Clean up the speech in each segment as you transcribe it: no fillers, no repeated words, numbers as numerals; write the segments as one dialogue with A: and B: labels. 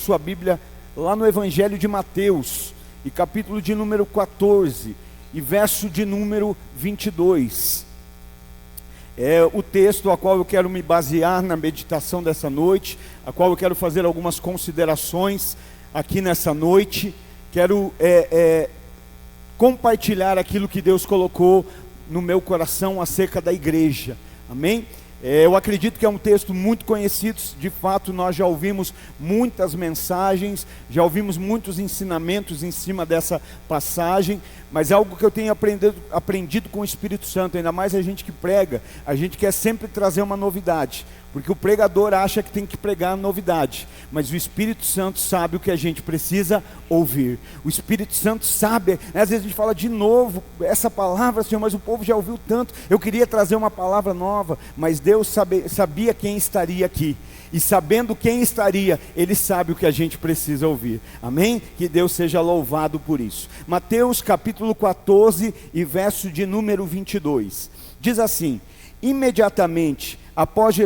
A: Sua Bíblia lá no Evangelho de Mateus, e capítulo de número 14, e verso de número 22. É o texto a qual eu quero me basear na meditação dessa noite, a qual eu quero fazer algumas considerações aqui nessa noite. Quero compartilhar aquilo que Deus colocou no meu coração acerca da igreja, amém? Eu acredito que é um texto muito conhecido. De fato nós já ouvimos muitas mensagens, já ouvimos muitos ensinamentos em cima dessa passagem, mas é algo que eu tenho aprendido com o Espírito Santo. Ainda mais a gente que prega, a gente quer sempre trazer uma novidade, porque o pregador acha que tem que pregar novidade, mas o Espírito Santo sabe o que a gente precisa ouvir. O Espírito Santo sabe, né? Às vezes a gente fala de novo essa palavra, Senhor, mas o povo já ouviu tanto, eu queria trazer uma palavra nova, mas Deus sabia quem estaria aqui, e sabendo quem estaria, Ele sabe o que a gente precisa ouvir, amém? Que Deus seja louvado por isso. Mateus capítulo 14 e verso de número 22, diz assim: imediatamente após,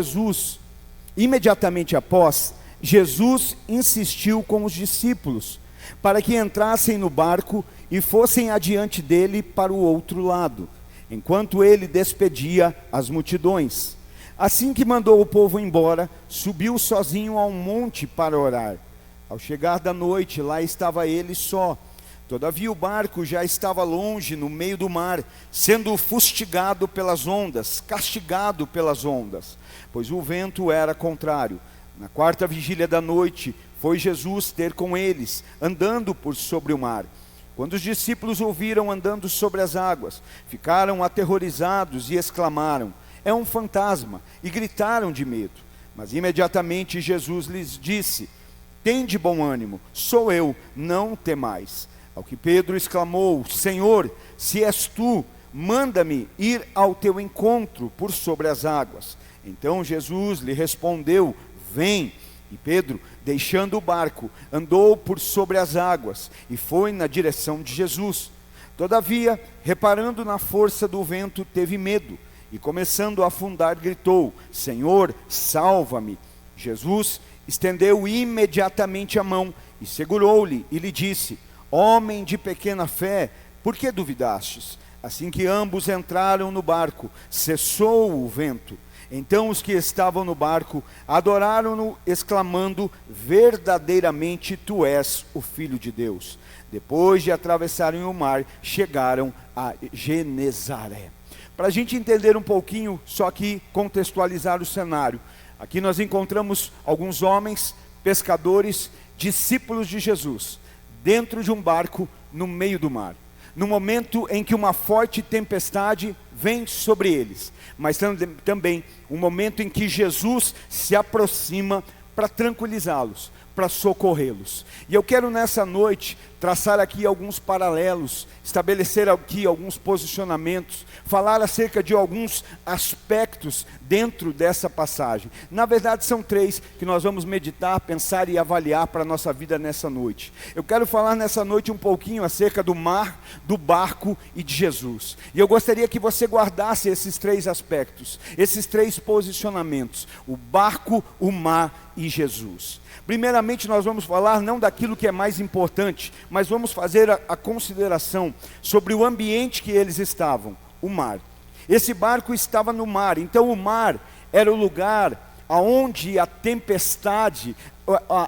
A: Jesus insistiu com os discípulos para que entrassem no barco e fossem adiante dele para o outro lado, enquanto ele despedia as multidões. Assim que mandou o povo embora, subiu sozinho a um monte para orar. Ao chegar da noite, lá estava ele só. Todavia o barco já estava longe no meio do mar, sendo fustigado pelas ondas, castigado pelas ondas, pois o vento era contrário. Na quarta vigília da noite, foi Jesus ter com eles, andando por sobre o mar. Quando os discípulos ouviram andando sobre as águas, ficaram aterrorizados e exclamaram: é um fantasma, e gritaram de medo. Mas imediatamente Jesus lhes disse: tende bom ânimo, sou eu, não temais. Ao que Pedro exclamou: Senhor, se és tu, manda-me ir ao teu encontro por sobre as águas. Então Jesus lhe respondeu: vem. E Pedro, deixando o barco, andou por sobre as águas e foi na direção de Jesus. Todavia, reparando na força do vento, teve medo e, começando a afundar, gritou: Senhor, salva-me. Jesus estendeu imediatamente a mão e segurou-lhe e lhe disse: homem de pequena fé, por que duvidastes? Assim que ambos entraram no barco, cessou o vento. Então os que estavam no barco adoraram-no, exclamando: verdadeiramente tu és o Filho de Deus. Depois de atravessarem o mar, chegaram a Genezaré. Para a gente entender um pouquinho, só que contextualizar o cenário, aqui nós encontramos alguns homens, pescadores, discípulos de Jesus, dentro de um barco no meio do mar, no momento em que uma forte tempestade vem sobre eles, mas também um momento em que Jesus se aproxima para tranquilizá-los, para socorrê-los. E eu quero nessa noite traçar aqui alguns paralelos, estabelecer aqui alguns posicionamentos, falar acerca de alguns aspectos dentro dessa passagem. Na verdade são três que nós vamos meditar, pensar e avaliar para a nossa vida nessa noite. Eu quero falar nessa noite um pouquinho acerca do mar, do barco e de Jesus. E eu gostaria que você guardasse esses três aspectos, esses três posicionamentos: o barco, o mar e Jesus. Primeiramente nós vamos falar não daquilo que é mais importante, mas vamos fazer a consideração sobre o ambiente que eles estavam, o mar. Esse barco estava no mar, então o mar era o lugar aonde a tempestade,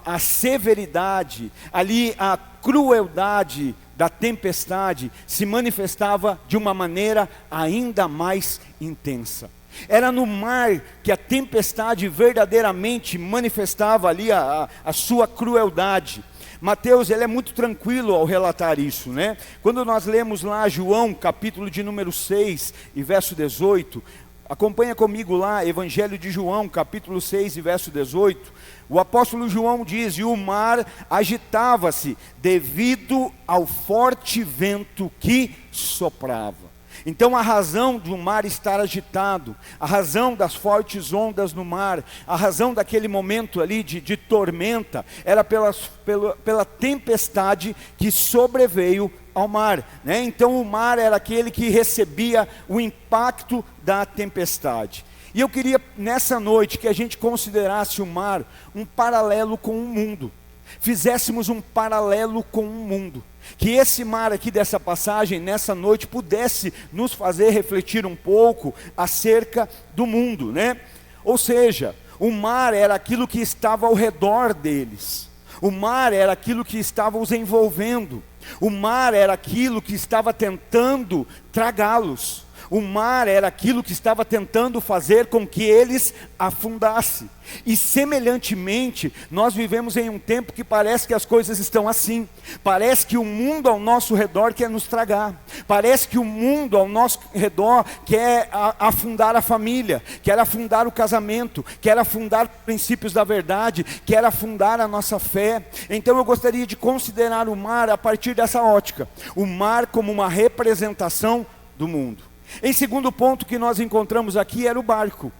A: a severidade, ali a crueldade da tempestade se manifestava de uma maneira ainda mais intensa. Era no mar que a tempestade verdadeiramente manifestava ali a sua crueldade. Mateus, ele é muito tranquilo ao relatar isso, né? Quando nós lemos lá João, capítulo de número 6 e verso 18, acompanha comigo lá, Evangelho de João, capítulo 6 e verso 18, o apóstolo João diz: e o mar agitava-se devido ao forte vento que soprava. Então a razão do mar estar agitado, a razão das fortes ondas no mar, a razão daquele momento ali de tormenta, era pela tempestade que sobreveio ao mar, né? Então o mar era aquele que recebia o impacto da tempestade. E eu queria nessa noite que a gente considerasse o mar um paralelo com o mundo. fizéssemos um paralelo com o mundo. Que esse mar aqui dessa passagem, nessa noite, pudesse nos fazer refletir um pouco acerca do mundo, né? Ou seja, o mar era aquilo que estava ao redor deles. O mar era aquilo que estava os envolvendo. O mar era aquilo que estava tentando tragá-los. O mar era aquilo que estava tentando fazer com que eles afundassem. E semelhantemente, nós vivemos em um tempo que parece que as coisas estão assim. Parece que o mundo ao nosso redor quer nos tragar. Parece que o mundo ao nosso redor quer afundar a família, quer afundar o casamento, quer afundar princípios da verdade, quer afundar a nossa fé. Então eu gostaria de considerar o mar a partir dessa ótica. O mar como uma representação do mundo. Em segundo ponto que nós encontramos aqui era o barco.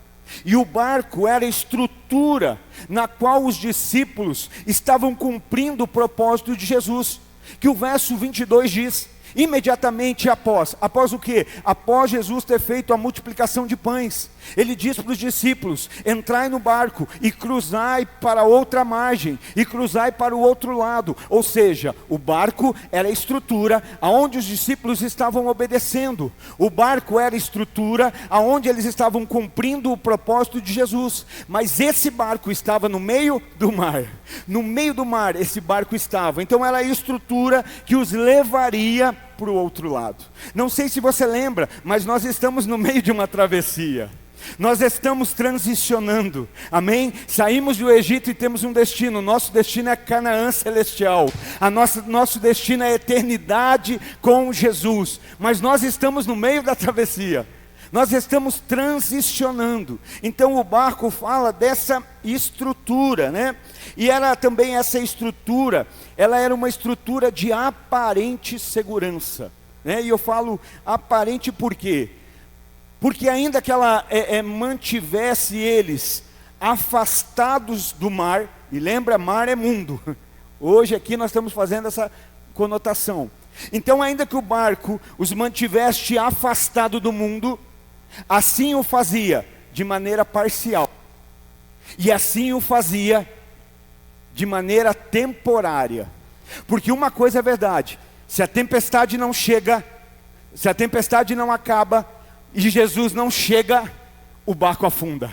A: E o barco era a estrutura na qual os discípulos estavam cumprindo o propósito de Jesus. Que o verso 22 diz: imediatamente após o quê? Após Jesus ter feito a multiplicação de pães, ele diz para os discípulos: entrai no barco e cruzai para outra margem, e cruzai para o outro lado. Ou seja, o barco era a estrutura aonde os discípulos estavam obedecendo. O barco era a estrutura aonde eles estavam cumprindo o propósito de Jesus. Mas esse barco estava no meio do mar. No meio do mar esse barco estava. Então era a estrutura que os levaria para o outro lado. Não sei se você lembra, mas nós estamos no meio de uma travessia. Nós estamos transicionando, amém? Saímos do Egito e temos um destino. Nosso destino é Canaã celestial. Nosso destino é a eternidade com Jesus. Mas nós estamos no meio da travessia. Nós estamos transicionando. Então o barco fala dessa estrutura, né? E era também essa estrutura, ela era uma estrutura de aparente segurança, né? E eu falo aparente por quê? Porque ainda que ela mantivesse eles afastados do mar, e lembra, mar é mundo. Hoje aqui nós estamos fazendo essa conotação. Então ainda que o barco os mantivesse afastado do mundo, assim o fazia de maneira parcial. E assim o fazia de maneira temporária. Porque uma coisa é verdade: se a tempestade não chega, se a tempestade não acaba, e Jesus não chega, o barco afunda.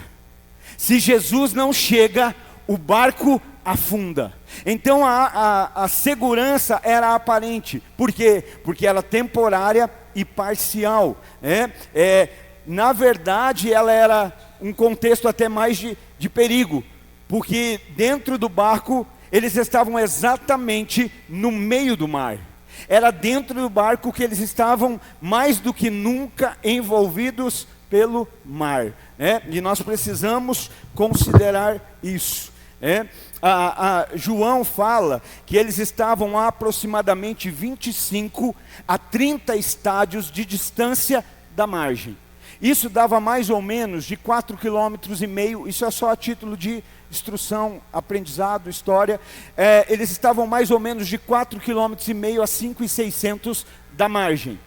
A: Se Jesus não chega, o barco afunda. Então a segurança era aparente. Por quê? Porque era temporária e parcial. Na verdade, ela era um contexto até mais de perigo. Porque dentro do barco, eles estavam exatamente no meio do mar. Era dentro do barco que eles estavam mais do que nunca envolvidos pelo mar, né? E nós precisamos considerar isso, né? João fala que eles estavam a aproximadamente 25 a 30 estádios de distância da margem. Isso dava mais ou menos de 4,5 km, isso é só a título de instrução, aprendizado, história. Eles estavam mais ou menos de 4,5 km a 5,600 da margem.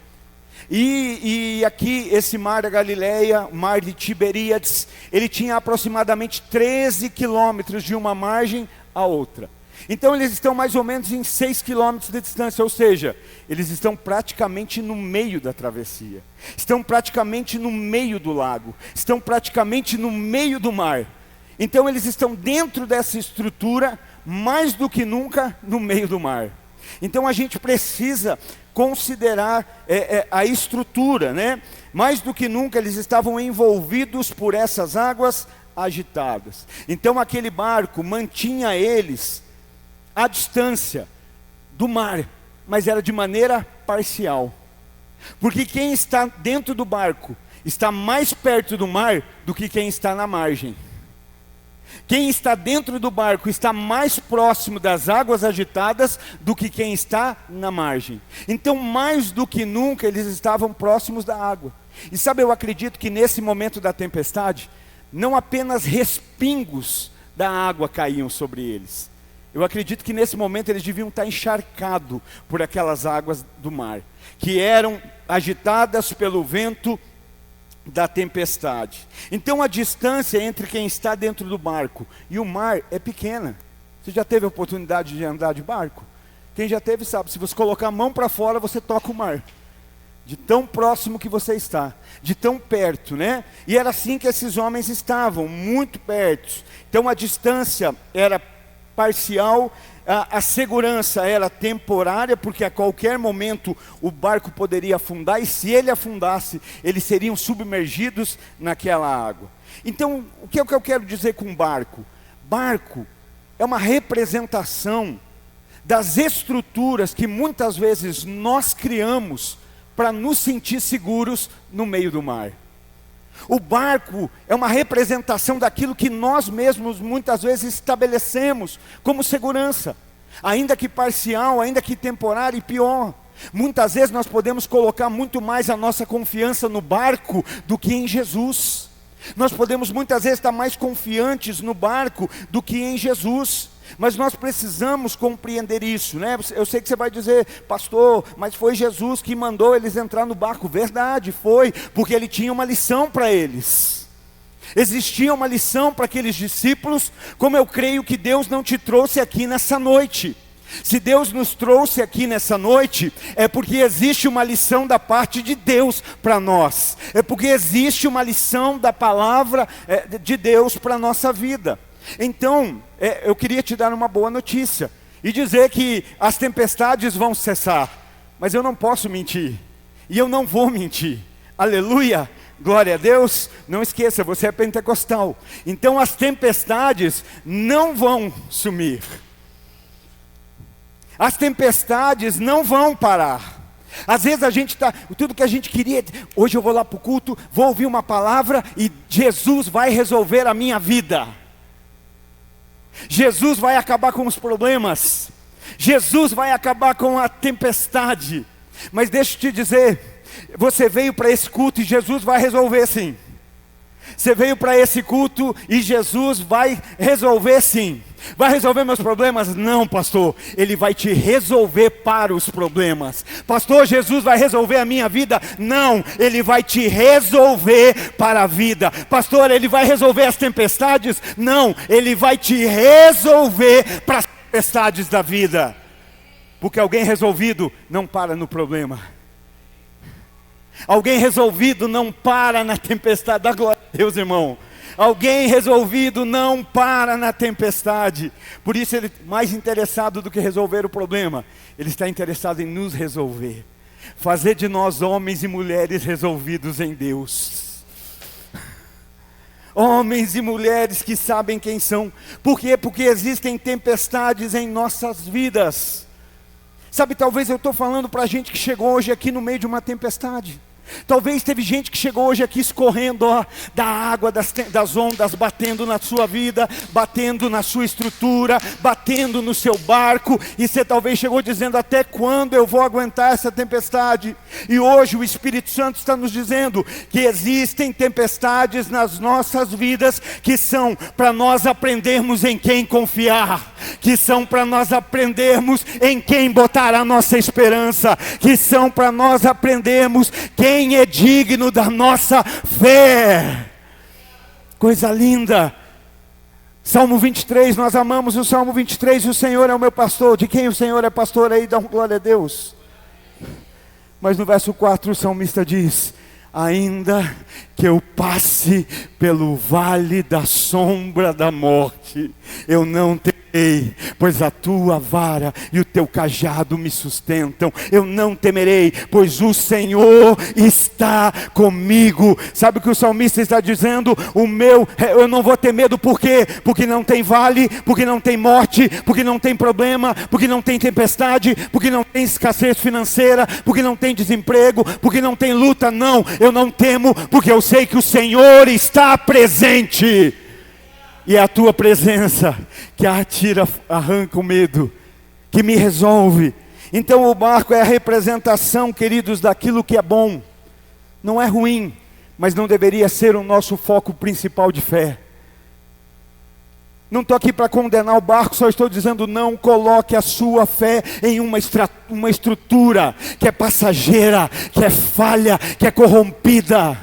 A: E aqui esse mar da Galileia, o mar de Tiberíades, ele tinha aproximadamente 13 quilômetros de uma margem à outra. Então eles estão mais ou menos em 6 quilômetros de distância, ou seja, eles estão praticamente no meio da travessia. Estão praticamente no meio do lago. Estão praticamente no meio do mar. Então eles estão dentro dessa estrutura, mais do que nunca no meio do mar. Então a gente precisa considerar a estrutura, né? Mais do que nunca eles estavam envolvidos por essas águas agitadas. Então aquele barco mantinha eles à distância do mar, mas era de maneira parcial. Porque quem está dentro do barco está mais perto do mar do que quem está na margem. Quem está dentro do barco está mais próximo das águas agitadas do que quem está na margem. Então, mais do que nunca, eles estavam próximos da água. E sabe, eu acredito que nesse momento da tempestade, não apenas respingos da água caíam sobre eles. Eu acredito que nesse momento eles deviam estar encharcados por aquelas águas do mar, que eram agitadas pelo vento da tempestade. Então a distância entre quem está dentro do barco e o mar é pequena. Você já teve a oportunidade de andar de barco? Quem já teve sabe, se você colocar a mão para fora, você toca o mar. De tão próximo que você está, de tão perto, né? E era assim que esses homens estavam, muito perto. Então a distância era parcial, a segurança era temporária, porque a qualquer momento o barco poderia afundar, e se ele afundasse, eles seriam submergidos naquela água. Então, o que é que eu quero dizer com barco? Barco é uma representação das estruturas que muitas vezes nós criamos para nos sentir seguros no meio do mar. O barco é uma representação daquilo que nós mesmos muitas vezes estabelecemos como segurança, ainda que parcial, ainda que temporária, e pior, muitas vezes nós podemos colocar muito mais a nossa confiança no barco do que em Jesus. Nós podemos muitas vezes estar mais confiantes no barco do que em Jesus. Mas nós precisamos compreender isso, né? Eu sei que você vai dizer, pastor, mas foi Jesus que mandou eles entrar no barco. Verdade, foi, porque ele tinha uma lição para eles. Existia uma lição para aqueles discípulos, como eu creio que Deus não te trouxe aqui nessa noite. Se Deus nos trouxe aqui nessa noite, é porque existe uma lição da parte de Deus para nós. É porque existe uma lição da palavra de Deus para a nossa vida. Então, eu queria te dar uma boa notícia e dizer que as tempestades vão cessar, mas eu não posso mentir, e eu não vou mentir. Aleluia, glória a Deus. Não esqueça, você é pentecostal, então as tempestades não vão sumir, as tempestades não vão parar. Às vezes a gente está, tudo que a gente queria, hoje eu vou lá para o culto, vou ouvir uma palavra e Jesus vai resolver a minha vida. Jesus vai acabar com os problemas, Jesus vai acabar com a tempestade. Mas deixa eu te dizer, você veio para esse culto e Jesus vai resolver sim. Você veio para esse culto e Jesus vai resolver sim. Vai resolver meus problemas? Não, pastor, Ele vai te resolver para os problemas. Pastor, Jesus vai resolver a minha vida? Não, Ele vai te resolver para a vida. Pastor, Ele vai resolver as tempestades? Não, Ele vai te resolver para as tempestades da vida. Porque alguém resolvido não para no problema. Alguém resolvido não para na tempestade. Dá glória a Deus, irmão. Alguém resolvido não para na tempestade. Por isso ele é mais interessado do que resolver o problema. Ele está interessado em nos resolver. Fazer de nós homens e mulheres resolvidos em Deus. Homens e mulheres que sabem quem são. Por quê? Porque existem tempestades em nossas vidas. Sabe, talvez eu estou falando para gente que chegou hoje aqui no meio de uma tempestade. Talvez teve gente que chegou hoje aqui escorrendo da água, das ondas, batendo na sua vida, batendo na sua estrutura, batendo no seu barco. E você talvez chegou dizendo, até quando eu vou aguentar essa tempestade? E hoje o Espírito Santo está nos dizendo que existem tempestades nas nossas vidas que são para nós aprendermos em quem confiar, que são para nós aprendermos em quem botar a nossa esperança, que são para nós aprendermos quem é digno da nossa fé. Coisa linda. Salmo 23, nós amamos o Salmo 23, o Senhor é o meu pastor. De quem o Senhor é pastor aí? Dá glória a Deus. Mas no verso 4 o salmista diz, ainda que eu passe pelo vale da sombra da morte, eu não temerei, pois a tua vara e o teu cajado me sustentam. Eu não temerei, pois o Senhor está comigo. Sabe o que o salmista está dizendo? Eu não vou ter medo, por quê? Porque não tem vale, porque não tem morte, porque não tem problema, porque não tem tempestade, porque não tem escassez financeira, porque não tem desemprego, porque não tem luta. Não, eu não temo, porque eu sei que o Senhor está presente. E é a tua presença que arranca o medo, que me resolve. Então o barco é a representação, queridos, daquilo que é bom. Não é ruim, mas não deveria ser o nosso foco principal de fé. Não estou aqui para condenar o barco, só estou dizendo, não coloque a sua fé em uma estrutura que é passageira, que é falha, que é corrompida.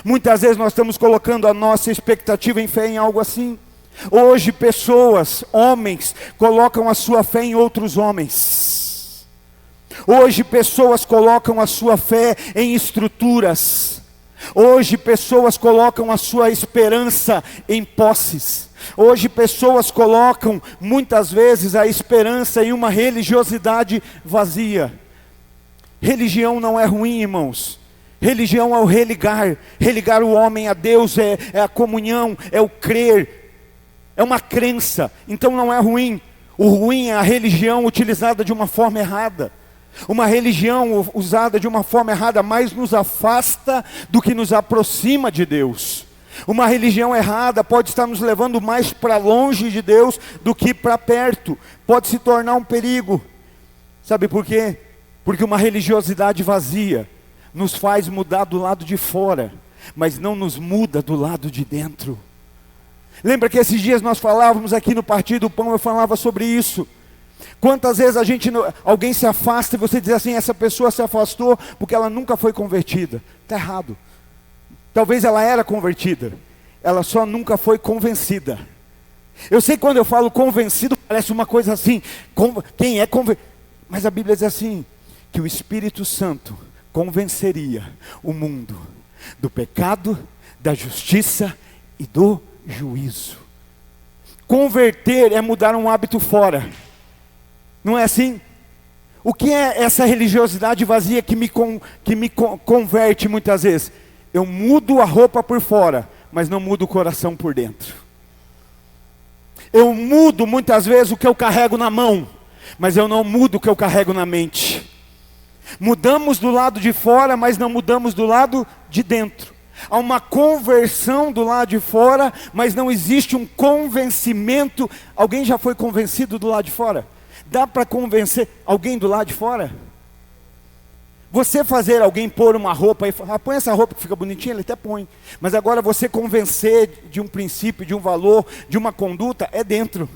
A: Muitas vezes nós estamos colocando a nossa expectativa em fé em algo assim. Hoje pessoas, homens, colocam a sua fé em outros homens. Hoje pessoas colocam a sua fé em estruturas. Hoje pessoas colocam a sua esperança em posses. Hoje pessoas colocam muitas vezes a esperança em uma religiosidade vazia. Religião não é ruim, irmãos. Religião é o religar. Religar o homem a Deus é a comunhão, é o crer, é uma crença. Então não é ruim. O ruim é a religião utilizada de uma forma errada. Uma religião usada de uma forma errada mais nos afasta do que nos aproxima de Deus. Uma religião errada pode estar nos levando mais para longe de Deus do que para perto. Pode se tornar um perigo. Sabe por quê? Porque uma religiosidade vazia nos faz mudar do lado de fora, mas não nos muda do lado de dentro. Lembra que esses dias nós falávamos aqui no Partido do Pão, eu falava sobre isso. Quantas vezes alguém se afasta e você diz assim, essa pessoa se afastou porque ela nunca foi convertida. Está errado. Talvez ela era convertida, ela só nunca foi convencida. Eu sei que quando eu falo convencido, parece uma coisa assim, quem é convencido? Mas a Bíblia diz assim, que o Espírito Santo convenceria o mundo do pecado, da justiça e do juízo. Converter é mudar um hábito fora. Não é assim? O que é essa religiosidade vazia que me converte muitas vezes? Eu mudo a roupa por fora, mas não mudo o coração por dentro. Eu mudo muitas vezes o que eu carrego na mão, mas eu não mudo o que eu carrego na mente. Mudamos do lado de fora, mas não mudamos do lado de dentro. Há uma conversão do lado de fora, mas não existe um convencimento. Alguém já foi convencido do lado de fora? Dá para convencer alguém do lado de fora? Você fazer alguém pôr uma roupa e falar, põe essa roupa que fica bonitinha, ele até põe. Mas agora você convencer de um princípio, de um valor, de uma conduta, é dentro.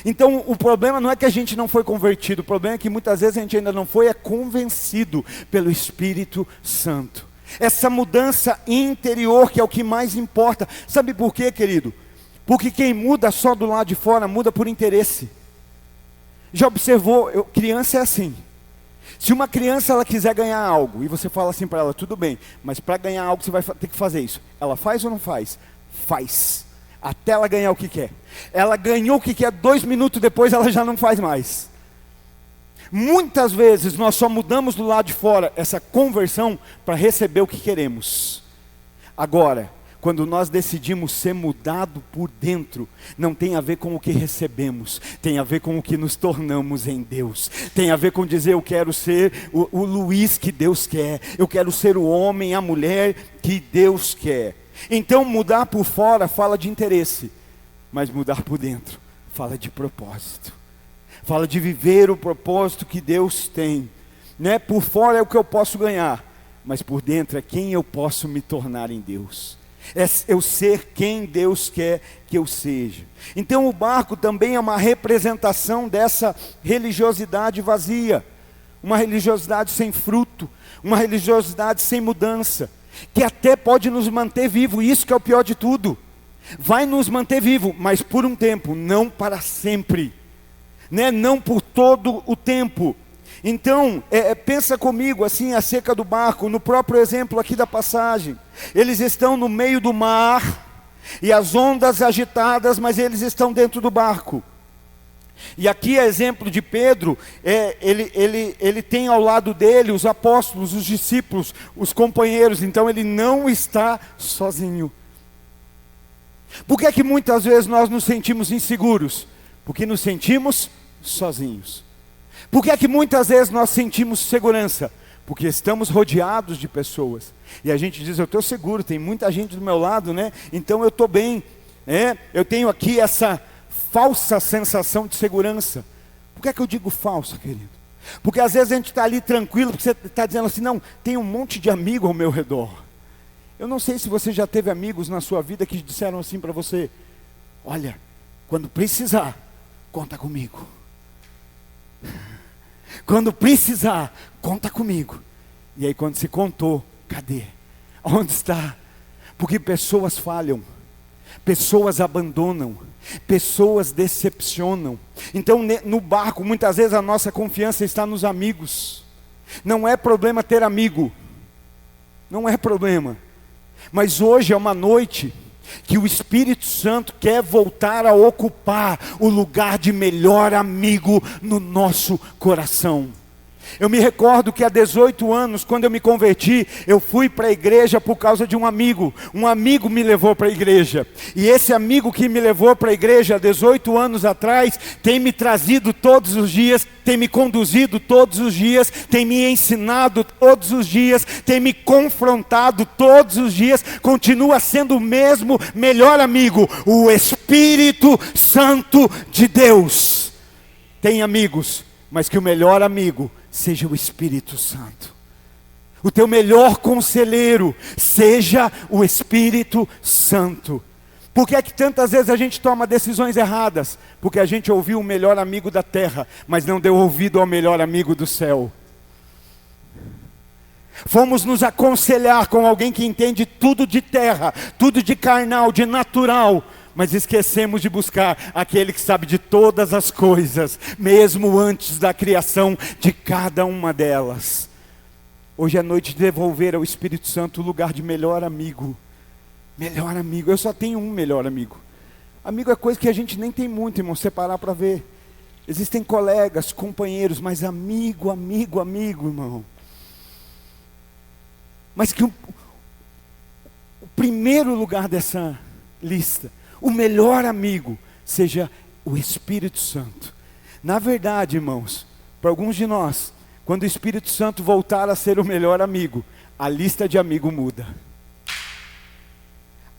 A: Então o problema não é que a gente não foi convertido, o problema é que muitas vezes a gente ainda não foi convencido pelo Espírito Santo. Essa mudança interior que é o que mais importa. Sabe por quê, querido? Porque quem muda só do lado de fora, muda por interesse. Já observou, criança é assim. Se uma criança ela quiser ganhar algo, e você fala assim para ela, tudo bem, mas para ganhar algo você vai ter que fazer isso. Ela faz ou não faz? Faz. Até ela ganhar o que quer. Ela ganhou o que quer, 2 minutos depois ela já não faz mais. Muitas vezes nós só mudamos do lado de fora essa conversão para receber o que queremos. Agora, quando nós decidimos ser mudado por dentro, não tem a ver com o que recebemos, tem a ver com o que nos tornamos em Deus. Tem a ver com dizer, eu quero ser o Luiz que Deus quer, eu quero ser o homem, a mulher que Deus quer. Então mudar por fora fala de interesse, mas mudar por dentro fala de propósito. Fala de viver o propósito que Deus tem. Né? Por fora é o que eu posso ganhar, mas por dentro é quem eu posso me tornar em Deus. É eu ser quem Deus quer que eu seja. Então o barco também é uma representação dessa religiosidade vazia. Uma religiosidade sem fruto, uma religiosidade sem mudança, que até pode nos manter vivo, isso que é o pior de tudo. Vai nos manter vivo, mas por um tempo, não para sempre. Né? Não por todo o tempo. Então, pensa comigo assim acerca do barco, no próprio exemplo aqui da passagem. Eles estão no meio do mar, e as ondas agitadas, mas eles estão dentro do barco. E aqui é exemplo de Pedro, ele tem ao lado dele os apóstolos, os discípulos, os companheiros, então ele não está sozinho. Por que é que muitas vezes nós nos sentimos inseguros? Porque nos sentimos sozinhos. Por que é que muitas vezes nós sentimos segurança? Porque estamos rodeados de pessoas. E a gente diz, eu estou seguro, tem muita gente do meu lado, né? Então eu estou bem. Eu tenho aqui essa falsa sensação de segurança. Por que é que eu digo falsa, querido? Porque às vezes a gente está ali tranquilo, porque você está dizendo assim, não, tem um monte de amigo ao meu redor. Eu não sei se você já teve amigos na sua vida que disseram assim para você, olha, quando precisar, conta comigo. Quando precisar, conta comigo. E aí quando se contou, cadê? Onde está? Porque pessoas falham. pessoas abandonam, pessoas decepcionam. Então no barco muitas vezes a nossa confiança está nos amigos. Não é problema ter amigo, não é problema, mas hoje é uma noite que o Espírito Santo quer voltar a ocupar o lugar de melhor amigo no nosso coração. Eu me recordo que há 18 anos, quando eu me converti, eu fui para a igreja por causa de um amigo me levou para a igreja, e esse amigo que me levou para a igreja há 18 anos atrás, tem me trazido todos os dias, tem me conduzido todos os dias, tem me ensinado todos os dias, tem me confrontado todos os dias, continua sendo o mesmo melhor amigo, o Espírito Santo de Deus. Tem amigos, mas que o melhor amigo seja o Espírito Santo. O teu melhor conselheiro seja o Espírito Santo. Por que é que tantas vezes a gente toma decisões erradas? Porque a gente ouviu o melhor amigo da terra, mas não deu ouvido ao melhor amigo do céu. Fomos nos aconselhar com alguém que entende tudo de terra, tudo de carnal, de natural, mas esquecemos de buscar aquele que sabe de todas as coisas, mesmo antes da criação de cada uma delas. Hoje é noite de devolver ao Espírito Santo o lugar de melhor amigo. Melhor amigo, eu só tenho um melhor amigo. Amigo é coisa que a gente nem tem muito, irmão, você parar para ver. Existem colegas, companheiros, mas amigo, irmão. Mas que o primeiro lugar dessa lista, o melhor amigo, seja o Espírito Santo. Na verdade, irmãos, para alguns de nós, quando o Espírito Santo voltar a ser o melhor amigo, a lista de amigo muda.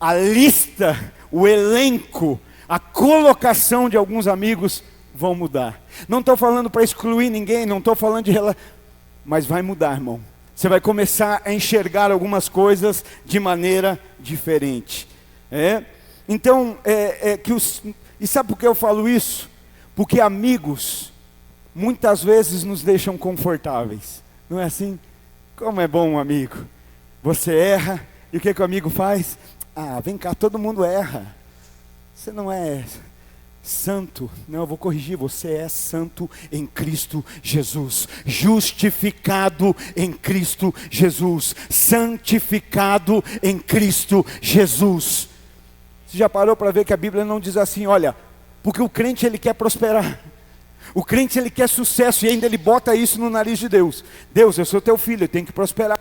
A: A lista, o elenco, a colocação de alguns amigos vão mudar. Não estou falando para excluir ninguém, não estou falando de mas vai mudar, irmão. Você vai começar a enxergar algumas coisas de maneira diferente. Então, e sabe por que eu falo isso? Porque amigos, muitas vezes nos deixam confortáveis. Não é assim? Como é bom um amigo. Você erra, e o que o amigo faz? Ah, vem cá, todo mundo erra. Você não é santo. Não, eu vou corrigir, você é santo em Cristo Jesus, justificado em Cristo Jesus, santificado em Cristo Jesus. Você já parou para ver que a Bíblia não diz assim, olha, porque o crente ele quer prosperar, o crente ele quer sucesso, e ainda ele bota isso no nariz de Deus. Deus, eu sou teu filho, eu tenho que prosperar.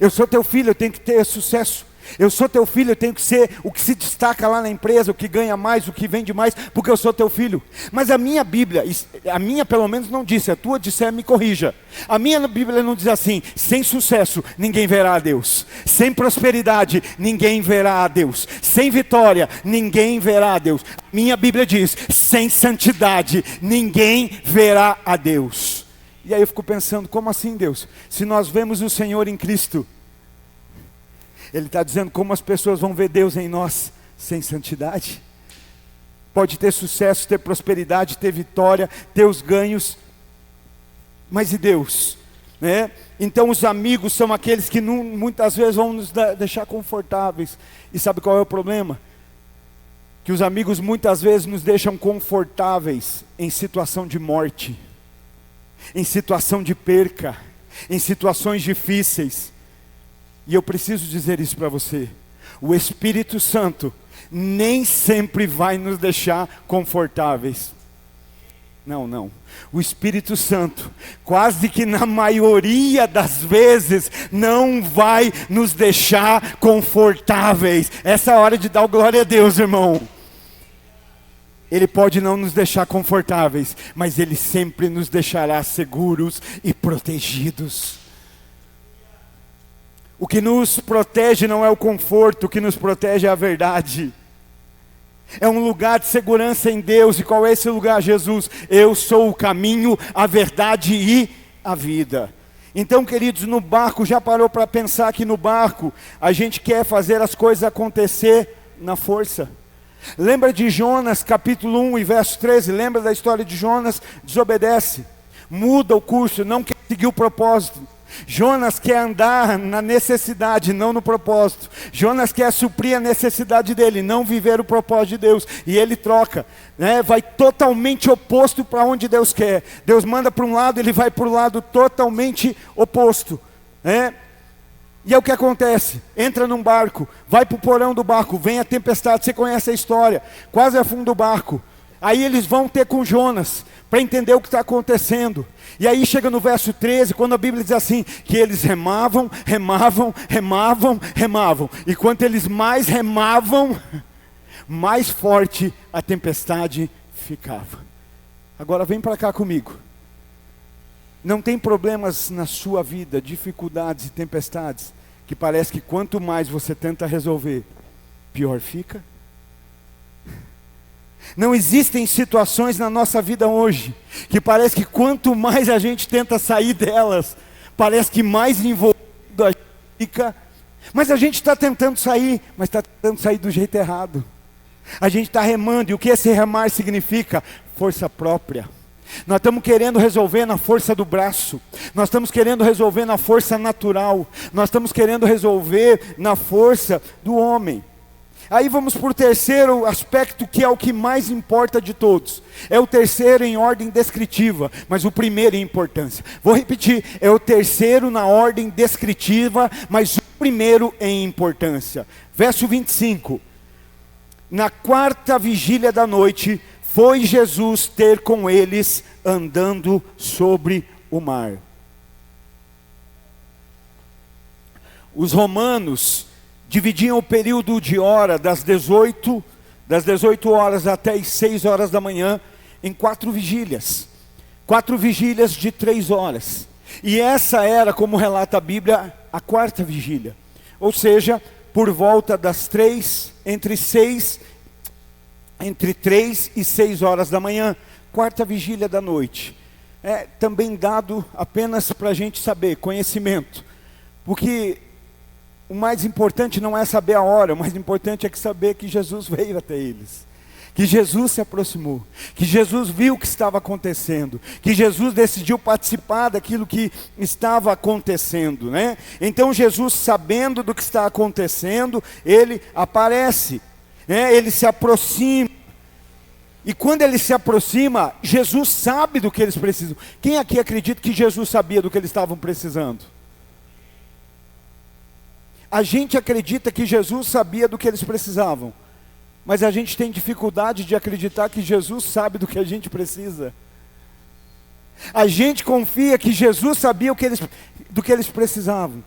A: Eu sou teu filho, eu tenho que ter sucesso. Eu sou teu filho, eu tenho que ser o que se destaca lá na empresa, o que ganha mais, o que vende mais, porque eu sou teu filho. Mas a minha Bíblia, a minha pelo menos não disse, a tua disser me corrija. A minha Bíblia não diz assim, sem sucesso ninguém verá a Deus, sem prosperidade ninguém verá a Deus, sem vitória ninguém verá a Deus. A minha Bíblia diz, sem santidade ninguém verá a Deus. E aí eu fico pensando, como assim, Deus? Se nós vemos o Senhor em Cristo, Ele está dizendo como as pessoas vão ver Deus em nós sem santidade. Pode ter sucesso, ter prosperidade, ter vitória, ter os ganhos, mas e Deus? Então os amigos são aqueles que muitas vezes vão nos deixar confortáveis. E sabe qual é o problema? Que os amigos muitas vezes nos deixam confortáveis em situação de morte, em situação de perca, em situações difíceis. E eu preciso dizer isso para você, o Espírito Santo nem sempre vai nos deixar confortáveis. Não, o Espírito Santo, quase que na maioria das vezes, não vai nos deixar confortáveis. Essa é a hora de dar glória a Deus, irmão. Ele pode não nos deixar confortáveis, mas Ele sempre nos deixará seguros e protegidos. O que nos protege não é o conforto, o que nos protege é a verdade. É um lugar de segurança em Deus. E qual é esse lugar? Jesus. Eu sou o caminho, a verdade e a vida. Então, queridos, no barco, já parou para pensar que no barco a gente quer fazer as coisas acontecer na força? Lembra de Jonas, capítulo 1 e verso 13? Lembra da história de Jonas? Desobedece, muda o curso, não quer seguir o propósito. Jonas quer andar na necessidade, não no propósito. Jonas quer suprir a necessidade dele, não viver o propósito de Deus. E ele troca, né? Vai totalmente oposto para onde Deus quer. Deus manda para um lado, ele vai para o lado totalmente oposto, né? E é o que acontece, entra num barco, vai para o porão do barco, vem a tempestade, você conhece a história, quase afunda o barco. Aí eles vão ter com Jonas, para entender o que está acontecendo. E aí chega no verso 13, quando a Bíblia diz assim, que eles remavam, e quanto eles mais remavam, mais forte a tempestade ficava. Agora vem para cá comigo. Não tem problemas na sua vida, dificuldades e tempestades, que parece que quanto mais você tenta resolver, pior fica? Não existem situações na nossa vida hoje, que parece que quanto mais a gente tenta sair delas, parece que mais envolvido a gente fica. Mas a gente está tentando sair, mas está tentando sair do jeito errado. A gente está remando, e o que esse remar significa? Força própria. Nós estamos querendo resolver na força do braço, nós estamos querendo resolver na força natural, nós estamos querendo resolver na força do homem. Aí vamos para o terceiro aspecto, que é o que mais importa de todos. É o terceiro em ordem descritiva, mas o primeiro em importância. Vou repetir, é o terceiro na ordem descritiva, mas o primeiro em importância. Verso 25. Na quarta vigília da noite, foi Jesus ter com eles andando sobre o mar. Os romanos dividiam o período de hora das 18 horas até as 6 horas da manhã em 4 vigílias. 4 vigílias de 3 horas. E essa era, como relata a Bíblia, a quarta vigília. Ou seja, por volta das entre 3 e 6 horas da manhã, quarta vigília da noite. É também dado apenas para a gente saber, conhecimento. Porque o mais importante não é saber a hora, o mais importante é saber que Jesus veio até eles. Que Jesus se aproximou, que Jesus viu o que estava acontecendo, que Jesus decidiu participar daquilo que estava acontecendo, né? Então Jesus, sabendo do que está acontecendo, ele aparece, né? Ele se aproxima. E quando ele se aproxima, Jesus sabe do que eles precisam. Quem aqui acredita que Jesus sabia do que eles estavam precisando? A gente acredita que Jesus sabia do que eles precisavam, mas a gente tem dificuldade de acreditar que Jesus sabe do que a gente precisa. A gente confia que Jesus sabia do que eles precisavam.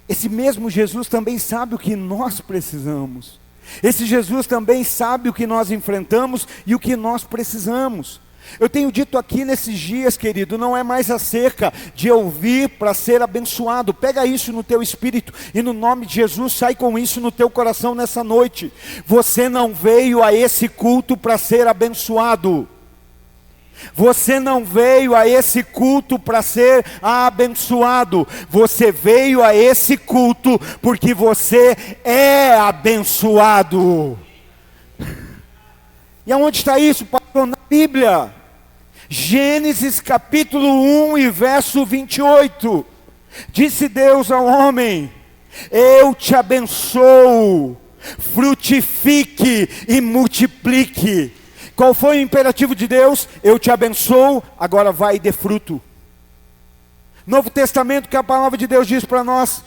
A: Esse mesmo Jesus também sabe o que nós precisamos. Esse Jesus também sabe o que nós enfrentamos e o que nós precisamos. Eu tenho dito aqui nesses dias, querido, não é mais acerca de ouvir para ser abençoado. Pega isso no teu espírito e no nome de Jesus sai com isso no teu coração nessa noite. Você não veio a esse culto para ser abençoado. Você não veio a esse culto para ser abençoado. Você veio a esse culto porque você é abençoado. E aonde está isso, pastor? Na Bíblia. Gênesis capítulo 1 e verso 28. Disse Deus ao homem: eu te abençoo, frutifique e multiplique. Qual foi o imperativo de Deus? Eu te abençoo, agora vai e dê fruto. Novo Testamento, que a palavra de Deus diz para nós: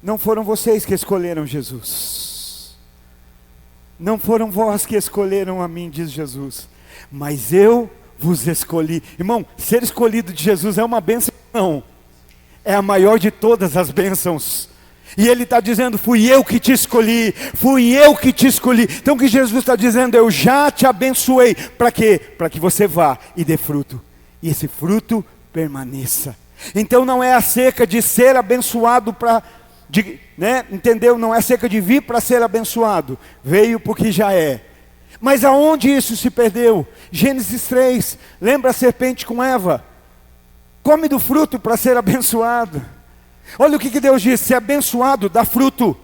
A: não foram vocês que escolheram Jesus. Não foram vós que escolheram a mim, diz Jesus, mas eu vos escolhi. Irmão, ser escolhido de Jesus é uma bênção? Não, é a maior de todas as bênçãos. E ele está dizendo: fui eu que te escolhi, fui eu que te escolhi. Então o que Jesus está dizendo: eu já te abençoei. Para quê? Para que você vá e dê fruto, e esse fruto permaneça. Então não é acerca de ser abençoado entendeu? Não é acerca de vir para ser abençoado, veio porque já é. Mas aonde isso se perdeu? Gênesis 3, lembra a serpente com Eva? Come do fruto para ser abençoado. Olha o que Deus diz: ser abençoado dá fruto.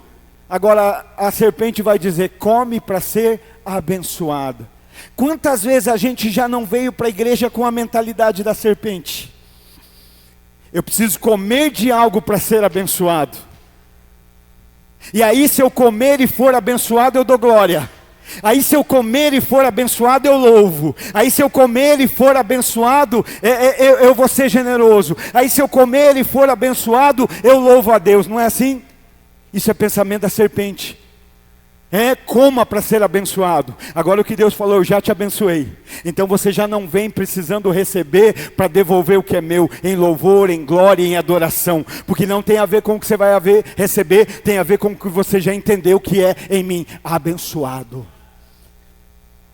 A: Agora a serpente vai dizer: come para ser abençoado. Quantas vezes a gente já não veio para a igreja com a mentalidade da serpente? Eu preciso comer de algo para ser abençoado. E aí, se eu comer e for abençoado, eu dou glória. Aí, se eu comer e for abençoado, eu louvo. Aí, se eu comer e for abençoado, eu vou ser generoso. Aí, se eu comer e for abençoado, eu louvo a Deus. Não é assim? Isso é pensamento da serpente. Coma para ser abençoado. Agora o que Deus falou, eu já te abençoei. Então você já não vem precisando receber para devolver o que é meu, em louvor, em glória, em adoração. Porque não tem a ver com o que você vai receber, tem a ver com o que você já entendeu que é em mim, abençoado.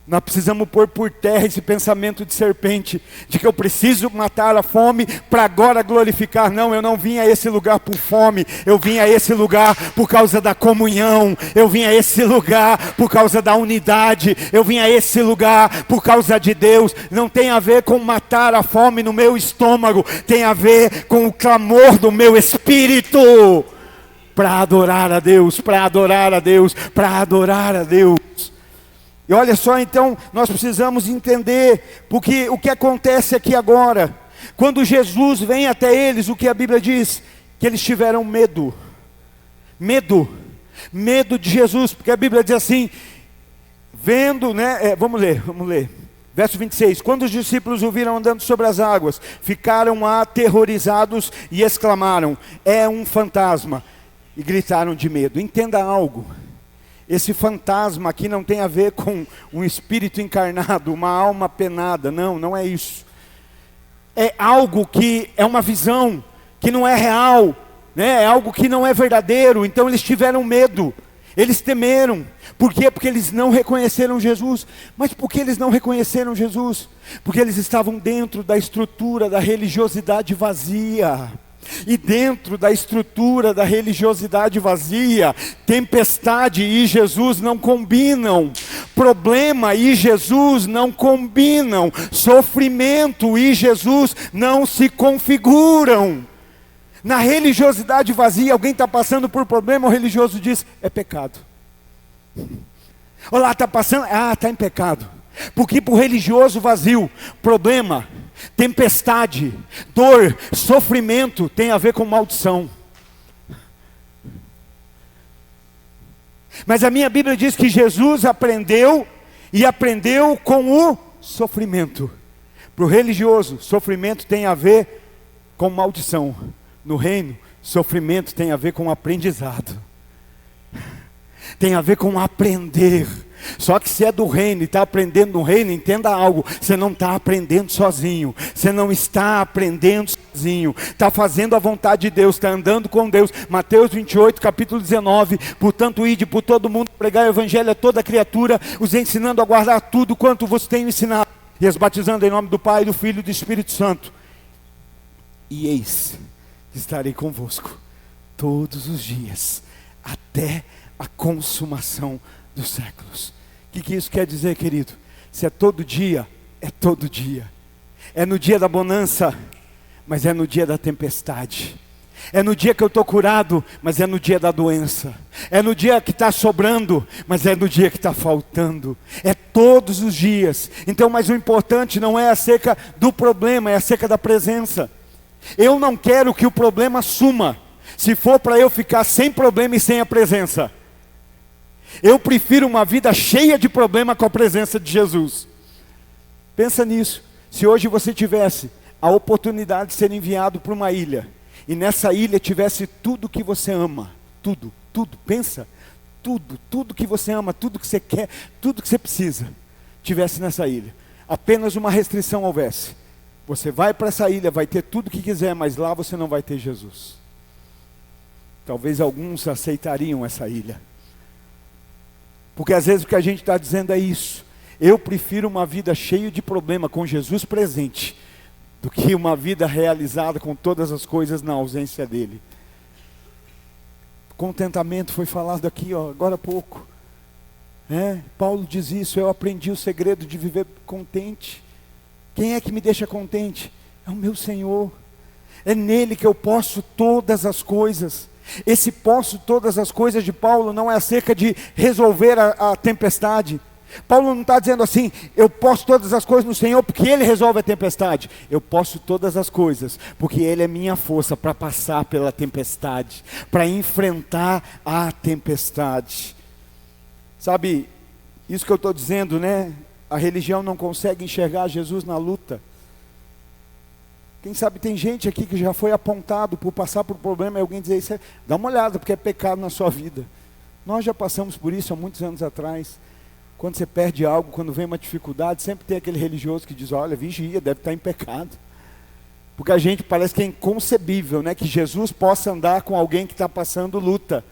A: Nós precisamos pôr por terra esse pensamento de serpente, de que eu preciso matar a fome para agora glorificar. Não, eu não vim a esse lugar por fome, eu vim a esse lugar por causa da comunhão, eu vim a esse lugar por causa da unidade, eu vim a esse lugar por causa de Deus. Não tem a ver com matar a fome no meu estômago, tem a ver com o clamor do meu espírito, para adorar a Deus, para adorar a Deus, para adorar a Deus. E olha só, então, nós precisamos entender, porque o que acontece aqui agora, quando Jesus vem até eles, o que a Bíblia diz? Que eles tiveram medo, medo de Jesus, porque a Bíblia diz assim, vendo, né, vamos ler, verso 26, quando os discípulos o viram andando sobre as águas, ficaram aterrorizados e exclamaram, é um fantasma, e gritaram de medo. Entenda algo. Esse fantasma aqui não tem a ver com um espírito encarnado, uma alma penada, não é isso. É algo que é uma visão, que não é real, né? É algo que não é verdadeiro. Então eles tiveram medo, eles temeram. Por quê? Porque eles não reconheceram Jesus. Mas por que eles não reconheceram Jesus? Porque eles estavam dentro da estrutura da religiosidade vazia. E dentro da estrutura da religiosidade vazia, tempestade e Jesus não combinam, problema e Jesus não combinam, sofrimento e Jesus não se configuram. Na religiosidade vazia, alguém está passando por problema, o religioso diz, é pecado. Olá, está passando, está em pecado. Porque para o religioso vazio, problema, tempestade, dor, sofrimento tem a ver com maldição. Mas a minha Bíblia diz que Jesus aprendeu com o sofrimento. Para o religioso, sofrimento tem a ver com maldição. No reino, sofrimento tem a ver com aprendizado. Tem a ver com aprender. Só que se é do reino e está aprendendo no reino, entenda algo, você não está aprendendo sozinho, você não está aprendendo sozinho, está fazendo a vontade de Deus, está andando com Deus. Mateus 28, capítulo 19, portanto ide por todo mundo, pregar o evangelho a toda criatura, os ensinando a guardar tudo quanto vos tenho ensinado, e as batizando em nome do Pai, do Filho e do Espírito Santo. E eis que estarei convosco todos os dias, até a consumação dos séculos. O que isso quer dizer, querido? Se é todo dia, é todo dia. É no dia da bonança, mas é no dia da tempestade. É no dia que eu estou curado, mas é no dia da doença. É no dia que está sobrando, mas é no dia que está faltando. É todos os dias. Então, mas o importante não é acerca do problema, é acerca da presença. Eu não quero que o problema suma, se for para eu ficar sem problema e sem a presença. Eu prefiro uma vida cheia de problema com a presença de Jesus. Pensa nisso. Se hoje você tivesse a oportunidade de ser enviado para uma ilha, e nessa ilha tivesse tudo que você ama, tudo, pensa, tudo que você ama, tudo que você quer, tudo que você precisa, tivesse nessa ilha. Apenas uma restrição houvesse. Você vai para essa ilha, vai ter tudo que quiser, mas lá você não vai ter Jesus. Talvez alguns aceitariam essa ilha. Porque às vezes o que a gente está dizendo é isso. Eu prefiro uma vida cheia de problema com Jesus presente, do que uma vida realizada com todas as coisas na ausência dele. Contentamento foi falado aqui, agora há pouco. Paulo diz isso, eu aprendi o segredo de viver contente. Quem é que me deixa contente? É o meu Senhor. É nele que eu posso todas as coisas. Esse posso todas as coisas de Paulo não é acerca de resolver a tempestade. Paulo não está dizendo assim, eu posso todas as coisas no Senhor porque Ele resolve a tempestade. Eu posso todas as coisas porque Ele é minha força para passar pela tempestade, para enfrentar a tempestade. Sabe, isso que eu estou dizendo, né? A religião não consegue enxergar Jesus na luta. Quem sabe tem gente aqui que já foi apontado por passar por problema e alguém dizer isso, dá uma olhada porque é pecado na sua vida. Nós já passamos por isso há muitos anos atrás. Quando você perde algo, quando vem uma dificuldade, sempre tem aquele religioso que diz, olha, vigia, deve estar em pecado. Porque a gente parece que é inconcebível, né? Que Jesus possa andar com alguém que está passando luta,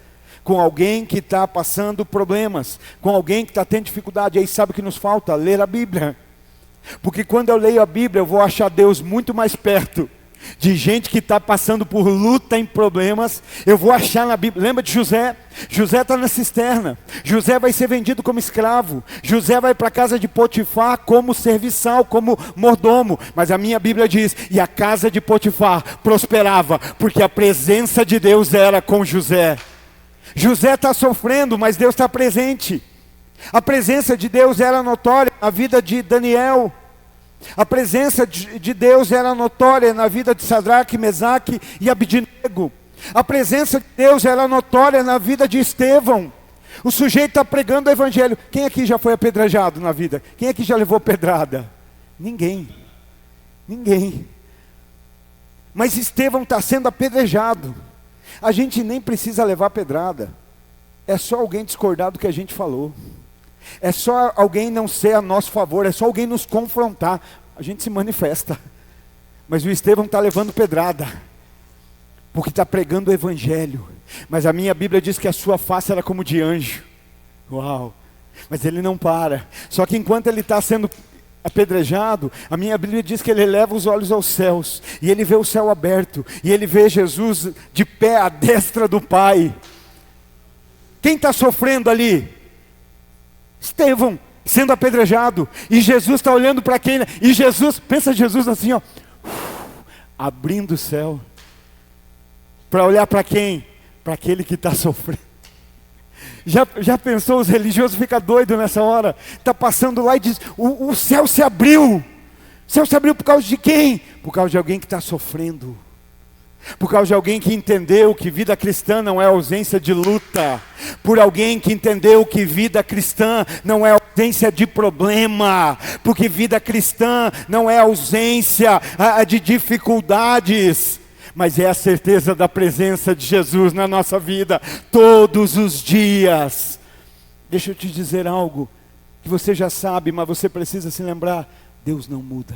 A: com alguém que está passando problemas, com alguém que está tendo dificuldade. Aí sabe o que nos falta? Ler a Bíblia. Porque quando eu leio a Bíblia, eu vou achar Deus muito mais perto de gente que está passando por luta em problemas. Eu vou achar na Bíblia. Lembra de José? José está na cisterna. José vai ser vendido como escravo. José vai para a casa de Potifar como serviçal, como mordomo. Mas a minha Bíblia diz, e a casa de Potifar prosperava, porque a presença de Deus era com José. José está sofrendo, mas Deus está presente. A presença de Deus era notória na vida de Daniel. A presença de Deus era notória na vida de Sadraque, Mesaque e Abidnego. A presença de Deus era notória na vida de Estevão. O sujeito está pregando o evangelho. Quem aqui já foi apedrejado na vida? Quem aqui já levou pedrada? Ninguém. Ninguém. Mas Estevão está sendo apedrejado. A gente nem precisa levar pedrada. É só alguém discordar do que a gente falou. É só alguém não ser a nosso favor, é só alguém nos confrontar, a gente se manifesta. Mas o Estevão está levando pedrada, porque está pregando o evangelho. Mas a minha Bíblia diz que a sua face era como de anjo. Uau! Mas ele não para. Só que enquanto ele está sendo apedrejado, a minha Bíblia diz que ele eleva os olhos aos céus, e ele vê o céu aberto, e ele vê Jesus de pé à destra do Pai. Quem está sofrendo ali? Estevão sendo apedrejado, e Jesus está olhando para quem, e Jesus, pensa Jesus assim, ó, abrindo o céu, para olhar para quem? Para aquele que está sofrendo. Já pensou, os religiosos ficam doidos nessa hora, está passando lá e diz, o céu se abriu. O céu se abriu por causa de quem? Por causa de alguém que está sofrendo. Por causa de alguém que entendeu que vida cristã não é ausência de luta. Por alguém que entendeu que vida cristã não é ausência de problema. Porque vida cristã não é ausência de dificuldades. Mas é a certeza da presença de Jesus na nossa vida todos os dias. Deixa eu te dizer algo que você já sabe, mas você precisa se lembrar. Deus não muda.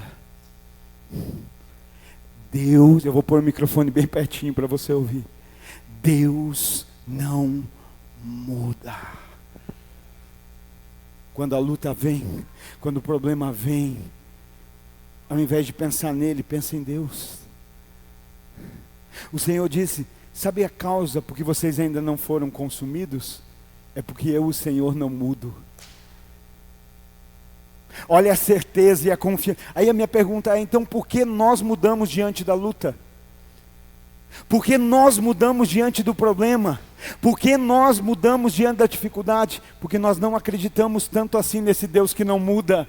A: Deus, eu vou pôr o microfone bem pertinho para você ouvir. Deus não muda. Quando a luta vem, quando o problema vem, ao invés de pensar nele, pensa em Deus. O Senhor disse, sabe a causa por que vocês ainda não foram consumidos? É porque eu, o Senhor, não mudo. Olha a certeza e a confiança. Aí a minha pergunta é, então por que nós mudamos diante da luta? Por que nós mudamos diante do problema? Por que nós mudamos diante da dificuldade? Porque nós não acreditamos tanto assim nesse Deus que não muda.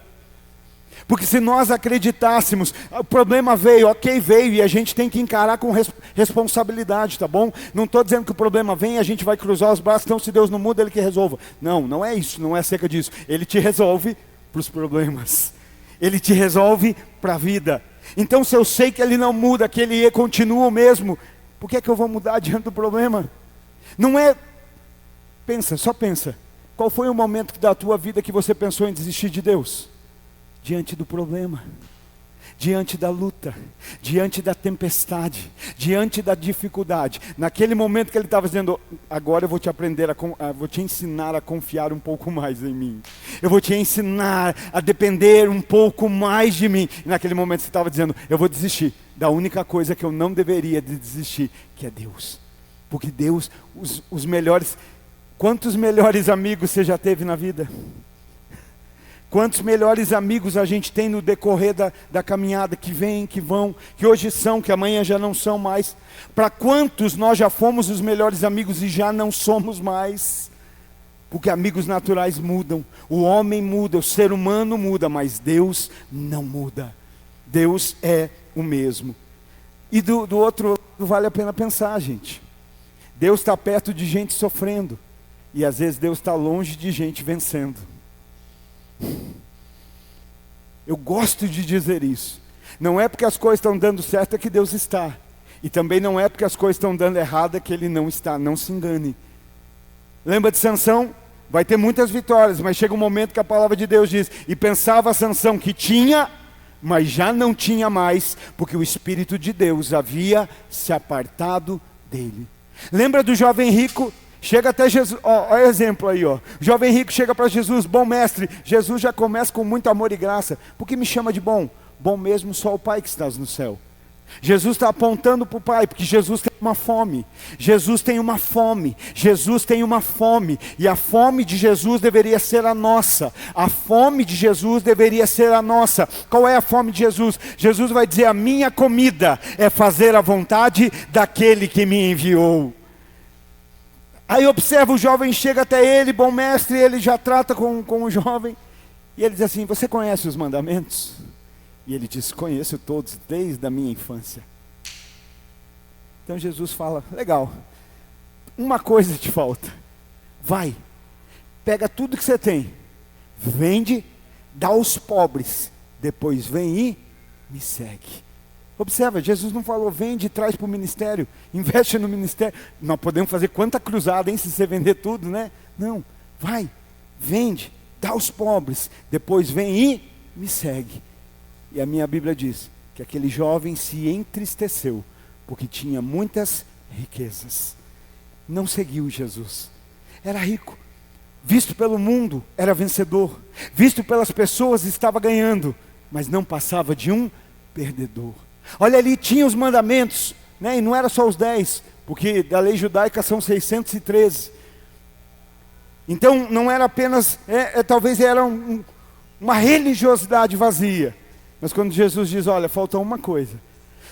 A: Porque se nós acreditássemos, o problema veio, ok, veio, e a gente tem que encarar com responsabilidade, tá bom? Não estou dizendo que o problema vem e a gente vai cruzar os braços, então se Deus não muda, Ele que resolva. Não, não é isso, não é acerca disso. Ele te resolve para os problemas. Ele te resolve para a vida. Então se eu sei que Ele não muda, que Ele continua o mesmo, por que é que eu vou mudar diante do problema? Não é, pensa, só pensa, qual foi o momento da tua vida que você pensou em desistir de Deus? Diante do problema, diante da luta, diante da tempestade, diante da dificuldade. Naquele momento que ele estava dizendo, agora eu vou te vou te ensinar a confiar um pouco mais em mim. Eu vou te ensinar a depender um pouco mais de mim. E naquele momento você estava dizendo, eu vou desistir da única coisa que eu não deveria desistir, que é Deus. Porque Deus, os melhores, quantos melhores amigos você já teve na vida? Quantos melhores amigos a gente tem no decorrer da caminhada, que vêm, que vão, que hoje são, que amanhã já não são mais. Para quantos nós já fomos os melhores amigos e já não somos mais? Porque amigos naturais mudam, o homem muda, o ser humano muda, mas Deus não muda. Deus é o mesmo. E do outro lado vale a pena pensar, gente. Deus está perto de gente sofrendo, e às vezes Deus está longe de gente vencendo. Eu gosto de dizer isso. Não é porque as coisas estão dando certo que Deus está. E também não é porque as coisas estão dando errado que Ele não está. Não se engane. Lembra de Sansão? Vai ter muitas vitórias, mas chega um momento que a palavra de Deus diz: e pensava Sansão que tinha, mas já não tinha mais, porque o Espírito de Deus havia se apartado dele. Lembra do jovem rico? Chega até Jesus, olha o exemplo aí, ó. O jovem rico chega para Jesus: bom mestre. Jesus já começa com muito amor e graça. Por que me chama de bom? Bom mesmo só o Pai que estás no céu. Jesus está apontando para o Pai, porque Jesus tem uma fome. Jesus tem uma fome. Jesus tem uma fome. E a fome de Jesus deveria ser a nossa. A fome de Jesus deveria ser a nossa. Qual é a fome de Jesus? Jesus vai dizer: a minha comida é fazer a vontade daquele que me enviou. Aí observa, o jovem chega até ele: bom mestre. Ele já trata com o jovem. E ele diz assim: você conhece os mandamentos? E ele diz: conheço todos, desde a minha infância. Então Jesus fala: legal, uma coisa te falta. Vai, pega tudo que você tem, vende, dá aos pobres, depois vem e me segue. Observa, Jesus não falou: vende e traz para o ministério, investe no ministério. Nós podemos fazer quanta cruzada, hein, se você vender tudo, né? Não, vai, vende, dá aos pobres, depois vem e me segue. E a minha Bíblia diz que aquele jovem se entristeceu, porque tinha muitas riquezas. Não seguiu Jesus. Era rico. Visto pelo mundo, era vencedor. Visto pelas pessoas, estava ganhando. Mas não passava de um perdedor. Olha ali, tinha os mandamentos, né? E não era só os 10, porque da lei judaica são 613. Então não era apenas, talvez era uma religiosidade vazia. Mas quando Jesus diz: olha, falta uma coisa.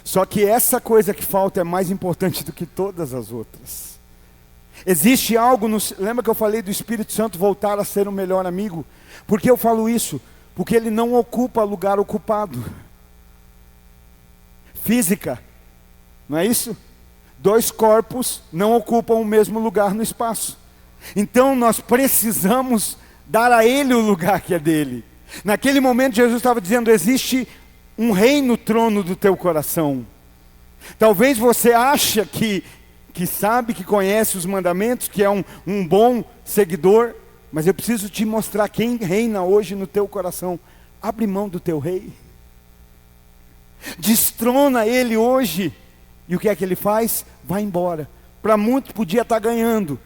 A: Só que essa coisa que falta é mais importante do que todas as outras. Existe algo, lembra que eu falei do Espírito Santo voltar a ser o melhor amigo? Por que eu falo isso? Porque ele não ocupa lugar ocupado. Física, não é isso? 2 corpos não ocupam o mesmo lugar no espaço. Então nós precisamos dar a ele o lugar que é dele. Naquele momento Jesus estava dizendo: existe um rei no trono do teu coração. Talvez você ache que sabe, que conhece os mandamentos, que é um bom seguidor, mas eu preciso te mostrar quem reina hoje no teu coração. Abre mão do teu rei. Destrona ele hoje. E o que é que ele faz? Vai embora. Para muitos podia estar ganhando,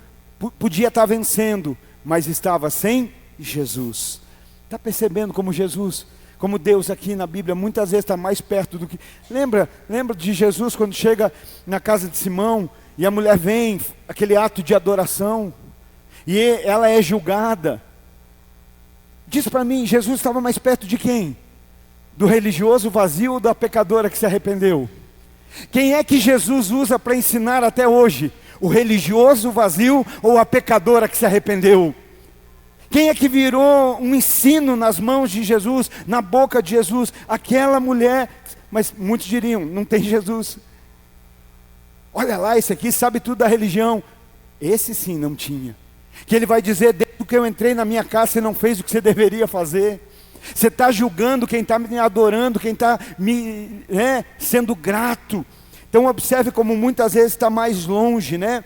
A: podia estar vencendo, mas estava sem Jesus. Está percebendo como Jesus, como Deus aqui na Bíblia muitas vezes está mais perto do que... Lembra de Jesus quando chega na casa de Simão e a mulher vem, aquele ato de adoração, e ela é julgada. Diz para mim, Jesus estava mais perto de quem? Do religioso vazio ou da pecadora que se arrependeu? Quem é que Jesus usa para ensinar até hoje? O religioso vazio ou a pecadora que se arrependeu? Quem é que virou um ensino nas mãos de Jesus, na boca de Jesus? Aquela mulher. Mas muitos diriam: não tem Jesus. Olha lá, esse aqui sabe tudo da religião. Esse sim não tinha. Que ele vai dizer: desde que eu entrei na minha casa, você não fez o que você deveria fazer. Você está julgando quem está me adorando, quem está sendo grato. Então observe como muitas vezes está mais longe, né,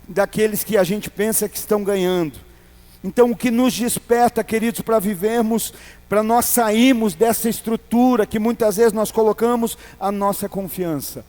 A: daqueles que a gente pensa que estão ganhando. Então o que nos desperta, queridos, para vivermos, para nós sairmos dessa estrutura que muitas vezes nós colocamos a nossa confiança.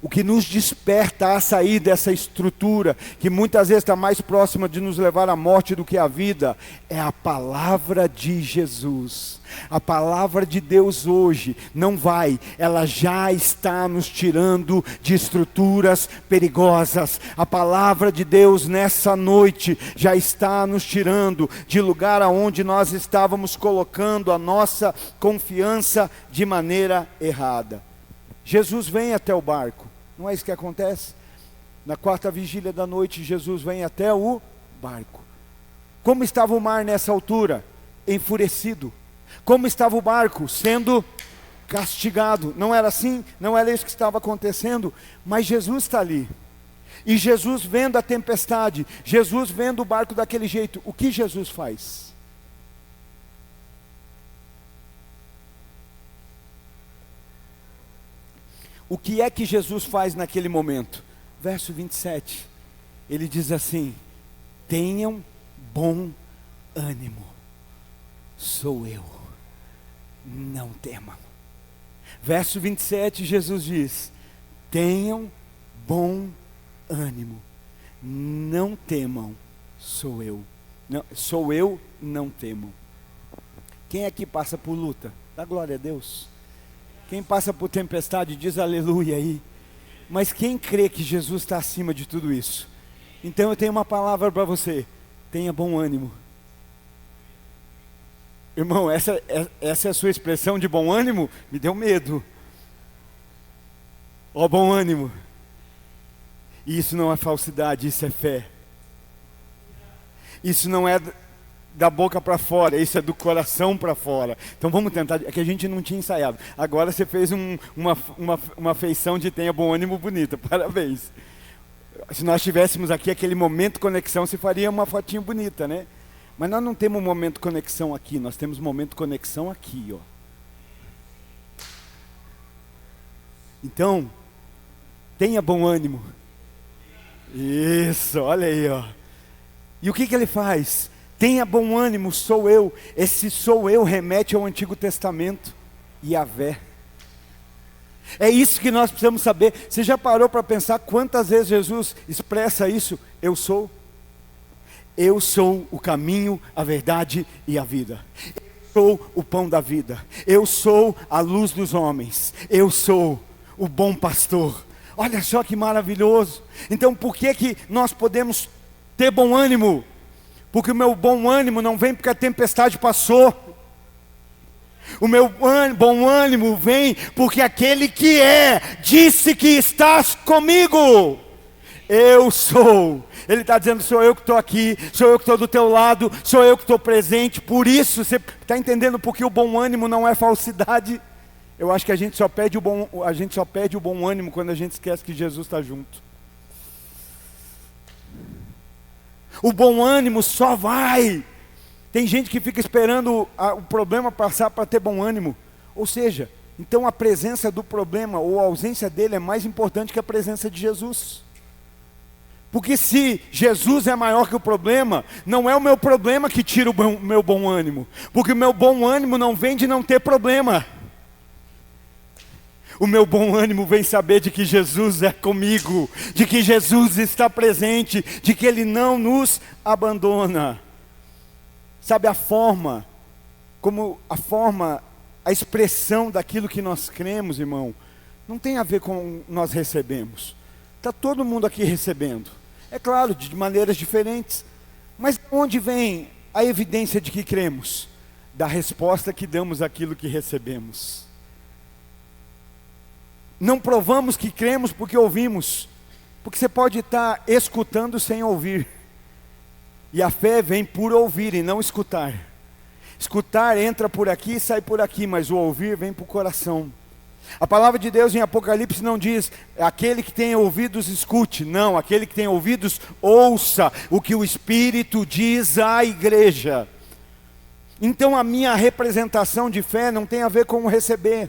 A: O que nos desperta a sair dessa estrutura, que muitas vezes está mais próxima de nos levar à morte do que à vida, é a palavra de Jesus. A palavra de Deus hoje não vai, ela já está nos tirando de estruturas perigosas. A palavra de Deus nessa noite já está nos tirando de lugar aonde nós estávamos colocando a nossa confiança de maneira errada. Jesus vem até o barco, não é isso que acontece? Na 4ª vigília da noite, Jesus vem até o barco. Como estava o mar nessa altura? Enfurecido. Como estava o barco? Sendo castigado. Não era assim? Não era isso que estava acontecendo? Mas Jesus está ali. E Jesus vendo a tempestade, Jesus vendo o barco daquele jeito, o que Jesus faz? O que é que Jesus faz naquele momento? Verso 27, ele diz assim: tenham bom ânimo, sou eu, não temam. Verso 27, Jesus diz: tenham bom ânimo, não temam, sou eu. Não, sou eu, não temam. Quem aqui passa por luta? Dá glória a Deus. Quem passa por tempestade, diz aleluia aí. Mas quem crê que Jesus está acima de tudo isso? Então eu tenho uma palavra para você: tenha bom ânimo. Irmão, essa é a sua expressão de bom ânimo? Me deu medo. Ó, bom ânimo. E isso não é falsidade, isso é fé. Isso não é da boca para fora, isso é do coração para fora. Então vamos tentar, é que a gente não tinha ensaiado. Agora você fez uma feição de tenha bom ânimo bonita, parabéns. Se nós tivéssemos aqui aquele momento conexão, você faria uma fotinha bonita, né? Mas nós não temos momento conexão aqui, nós temos momento conexão aqui, ó. Então, tenha bom ânimo. Isso, olha aí, ó. E o que ele faz? Tenha bom ânimo, sou eu. Esse sou eu remete ao Antigo Testamento, Yahvé. É isso que nós precisamos saber. Você já parou para pensar quantas vezes Jesus expressa isso? Eu sou. Eu sou o caminho, a verdade e a vida. Eu sou o pão da vida. Eu sou a luz dos homens. Eu sou o bom pastor. Olha só que maravilhoso. Então por que nós podemos ter bom ânimo? Porque o meu bom ânimo não vem porque a tempestade passou. O meu bom ânimo vem porque aquele que disse que estás comigo. Eu sou. Ele está dizendo: sou eu que estou aqui, sou eu que estou do teu lado, sou eu que estou presente. Por isso, você está entendendo porque o bom ânimo não é falsidade? Eu acho que a gente só perde o bom ânimo quando a gente esquece que Jesus está junto. O bom ânimo só vai. Tem gente que fica esperando o problema passar para ter bom ânimo. Ou seja, então a presença do problema ou a ausência dele é mais importante que a presença de Jesus. Porque se Jesus é maior que o problema, não é o meu problema que tira o meu bom ânimo. Porque o meu bom ânimo não vem de não ter problema. O meu bom ânimo vem saber de que Jesus é comigo, de que Jesus está presente, de que Ele não nos abandona. Sabe a forma, a expressão daquilo que nós cremos, irmão, não tem a ver com nós recebemos. Está todo mundo aqui recebendo. É claro, de maneiras diferentes. Mas onde vem a evidência de que cremos? Da resposta que damos àquilo que recebemos. Não provamos que cremos porque ouvimos. Porque você pode estar escutando sem ouvir. E a fé vem por ouvir e não escutar. Escutar entra por aqui e sai por aqui, mas o ouvir vem para o coração. A palavra de Deus em Apocalipse não diz: aquele que tem ouvidos escute. Não, aquele que tem ouvidos ouça o que o Espírito diz à igreja. Então a minha representação de fé não tem a ver com o receber.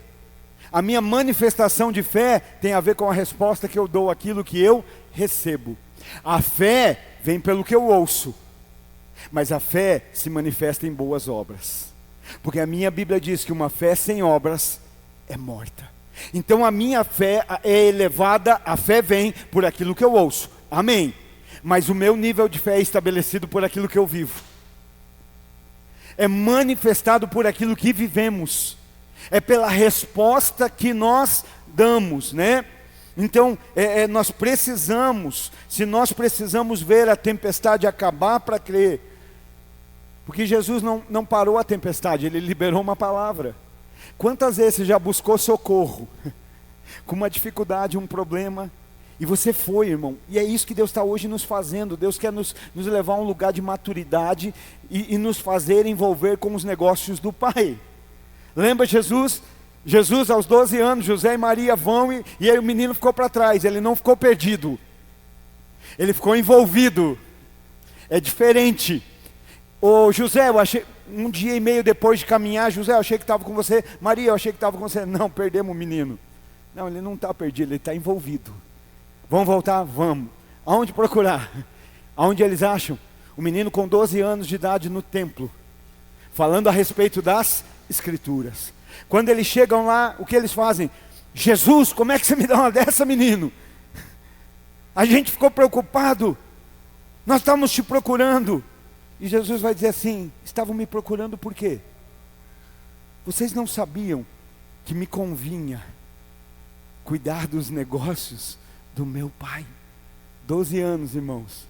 A: A minha manifestação de fé tem a ver com a resposta que eu dou àquilo que eu recebo. A fé vem pelo que eu ouço, mas a fé se manifesta em boas obras. Porque a minha Bíblia diz que uma fé sem obras é morta. Então a minha fé é elevada, a fé vem por aquilo que eu ouço. Amém. Mas o meu nível de fé é estabelecido por aquilo que eu vivo. É manifestado por aquilo que vivemos. É pela resposta que nós damos, né? Então, nós precisamos, se nós precisamos ver a tempestade acabar para crer, porque Jesus não parou a tempestade, Ele liberou uma palavra. Quantas vezes você já buscou socorro, com uma dificuldade, um problema, E você foi, irmão. E é isso que Deus está hoje nos fazendo. Deus quer nos levar a um lugar de maturidade e nos fazer envolver com os negócios do Pai. Lembra Jesus? Jesus aos 12 anos, José e Maria vão e aí o menino ficou para trás. Ele não ficou perdido. Ele ficou envolvido. É diferente. Ô José, eu achei, um dia e meio depois de caminhar, José, eu achei que estava com você. Maria, eu achei que estava com você. Não, perdemos o menino. Não, ele não está perdido, ele está envolvido. Vamos voltar? Vamos. Aonde procurar? Aonde eles acham? O menino com 12 anos de idade no templo, falando a respeito das Escrituras. Quando eles chegam lá, o que eles fazem? Jesus, como é que você me dá uma dessa, menino? A gente ficou preocupado. Nós estávamos te procurando. E Jesus vai dizer assim: estavam me procurando por quê? Vocês não sabiam que me convinha cuidar dos negócios do meu Pai? 12 anos, irmãos,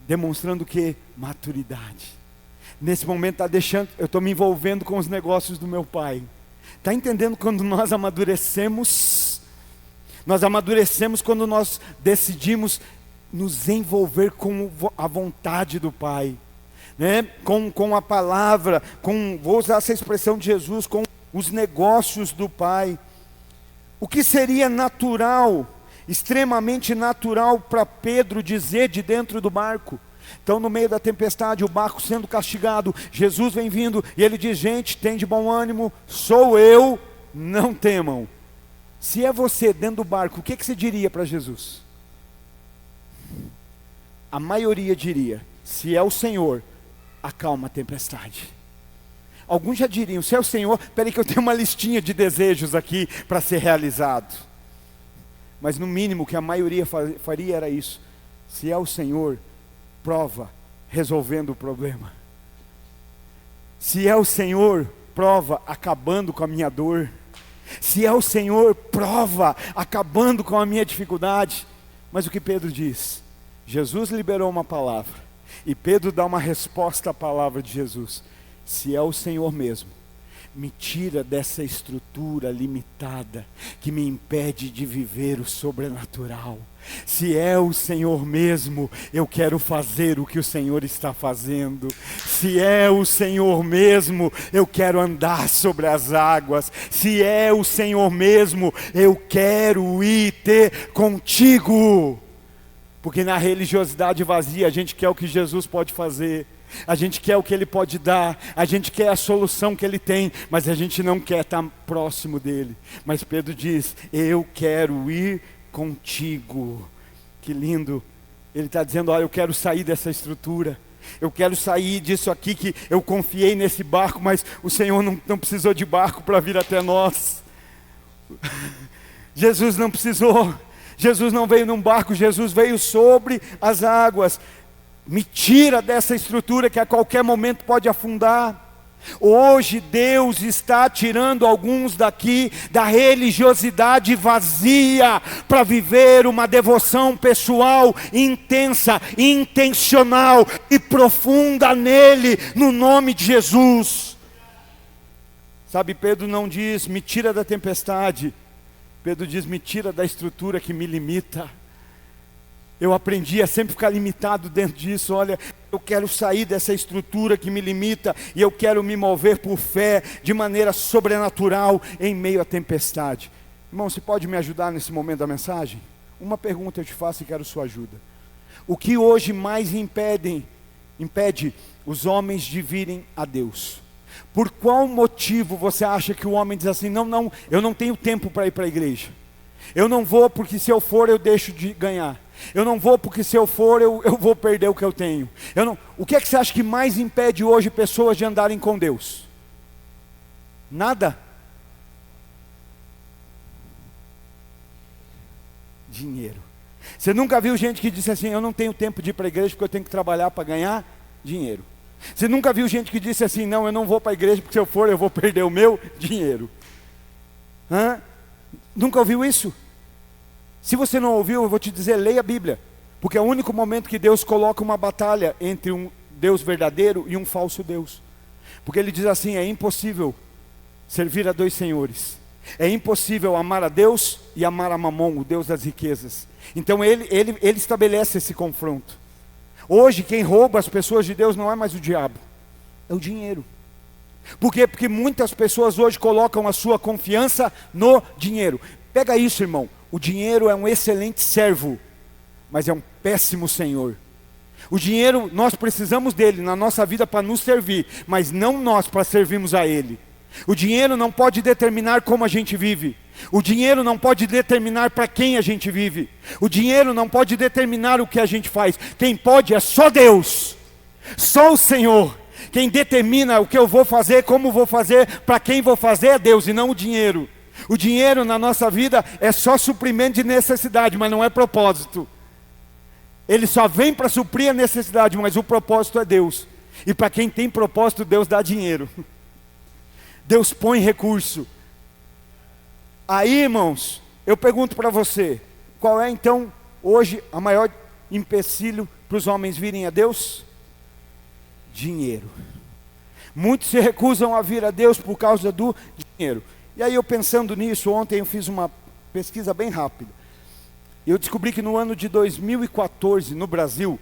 A: demonstrando o que? Maturidade. Nesse momento está deixando, eu estou me envolvendo com os negócios do meu Pai. Está entendendo? Quando nós amadurecemos quando nós decidimos nos envolver com a vontade do Pai, né? com a palavra, vou usar essa expressão de Jesus, com os negócios do Pai. O que seria natural, extremamente natural para Pedro dizer de dentro do barco? Então, no meio da tempestade, o barco sendo castigado, Jesus vem vindo e ele diz: gente, tem de bom ânimo, sou eu, não temam. Se é você dentro do barco, o que você diria para Jesus? A maioria diria: se é o Senhor, acalma a tempestade. Alguns já diriam: se é o Senhor, peraí que eu tenho uma listinha de desejos aqui para ser realizado. Mas no mínimo que a maioria faria era isso: se é o Senhor, prova resolvendo o problema. Se é o Senhor, prova acabando com a minha dor. Se é o Senhor, prova acabando com a minha dificuldade. Mas o que Pedro diz? Jesus liberou uma palavra e Pedro dá uma resposta à palavra de Jesus: se é o Senhor mesmo, me tira dessa estrutura limitada que me impede de viver o sobrenatural. Se é o Senhor mesmo, eu quero fazer o que o Senhor está fazendo. Se é o Senhor mesmo, eu quero andar sobre as águas. Se é o Senhor mesmo, eu quero ir ter contigo. Porque na religiosidade vazia a gente quer o que Jesus pode fazer, a gente quer o que Ele pode dar, a gente quer a solução que Ele tem, mas a gente não quer estar próximo dEle. Mas Pedro diz: eu quero ir contigo. Que lindo. Ele está dizendo: olha, eu quero sair dessa estrutura, eu quero sair disso aqui que eu confiei nesse barco, mas o Senhor não precisou de barco para vir até nós. Jesus não precisou. Jesus não veio num barco, Jesus veio sobre as águas. Me tira dessa estrutura que a qualquer momento pode afundar. Hoje Deus está tirando alguns daqui da religiosidade vazia para viver uma devoção pessoal, intensa, intencional e profunda nele, no nome de Jesus. Sabe, Pedro não diz: me tira da tempestade. Pedro diz: me tira da estrutura que me limita. Eu aprendi a sempre ficar limitado dentro disso. Olha, eu quero sair dessa estrutura que me limita e eu quero me mover por fé, de maneira sobrenatural, em meio à tempestade. Irmão, você pode me ajudar nesse momento da mensagem? Uma pergunta eu te faço e quero sua ajuda. O que hoje mais impede os homens de virem a Deus? Por qual motivo você acha que o homem diz assim: não, eu não tenho tempo para ir para a igreja. Eu não vou porque se eu for eu deixo de ganhar. Eu não vou porque se eu for eu vou perder o que eu tenho. O que é que você acha que mais impede hoje pessoas de andarem com Deus? Nada? Dinheiro. Você nunca viu gente que disse assim: eu não tenho tempo de ir para a igreja porque eu tenho que trabalhar para ganhar dinheiro. Você nunca viu gente que disse assim: não, eu não vou para a igreja porque se eu for eu vou perder o meu dinheiro. Nunca ouviu isso? Se você não ouviu, eu vou te dizer: leia a Bíblia. Porque é o único momento que Deus coloca uma batalha entre um Deus verdadeiro e um falso Deus. Porque Ele diz assim: é impossível servir a dois senhores. É impossível amar a Deus e amar a Mamon, o Deus das riquezas. Então ele estabelece esse confronto. Hoje quem rouba as pessoas de Deus não é mais o diabo, é o dinheiro. Por quê? Porque muitas pessoas hoje colocam a sua confiança no dinheiro. Pega isso, irmão. O dinheiro é um excelente servo, mas é um péssimo senhor. O dinheiro, nós precisamos dele na nossa vida para nos servir, mas não nós para servirmos a ele. O dinheiro não pode determinar como a gente vive. O dinheiro não pode determinar para quem a gente vive. O dinheiro não pode determinar o que a gente faz. Quem pode é só Deus, só o Senhor. Quem determina o que eu vou fazer, como vou fazer, para quem vou fazer é Deus e não o dinheiro. O dinheiro na nossa vida é só suprimento de necessidade, mas não é propósito. Ele só vem para suprir a necessidade, mas o propósito é Deus. E para quem tem propósito, Deus dá dinheiro. Deus põe recurso. Aí, irmãos, eu pergunto para você, qual é então hoje a maior empecilho para os homens virem a Deus? Dinheiro. Muitos se recusam a vir a Deus por causa do dinheiro. E aí eu pensando nisso, ontem eu fiz uma pesquisa bem rápida. Eu descobri que no ano de 2014, no Brasil,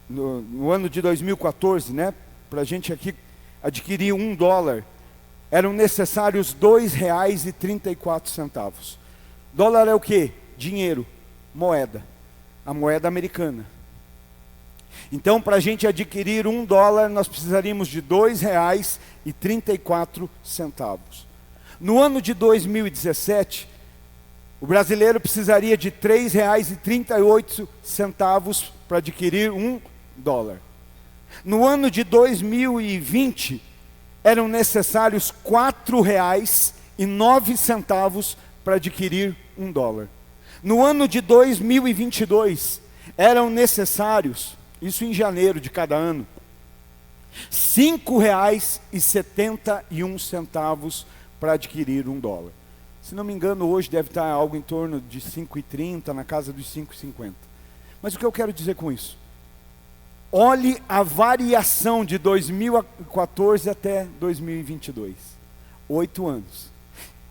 A: no ano de 2014, né, para a gente aqui adquirir $1, eram necessários R$2,34. Dólar é o quê? Dinheiro, moeda, a moeda americana. Então, para a gente adquirir $1, nós precisaríamos de R$2,34. No ano de 2017, o brasileiro precisaria de R$3,38 para adquirir $1. No ano de 2020, eram necessários R$4,09 para adquirir $1. No ano de 2022, eram necessários, isso em janeiro de cada ano, R$5,71 para adquirir $1. Se não me engano, hoje deve estar algo em torno de 5,30, na casa dos 5,50. Mas o que eu quero dizer com isso? Olhe a variação de 2014 até 2022. 8 anos.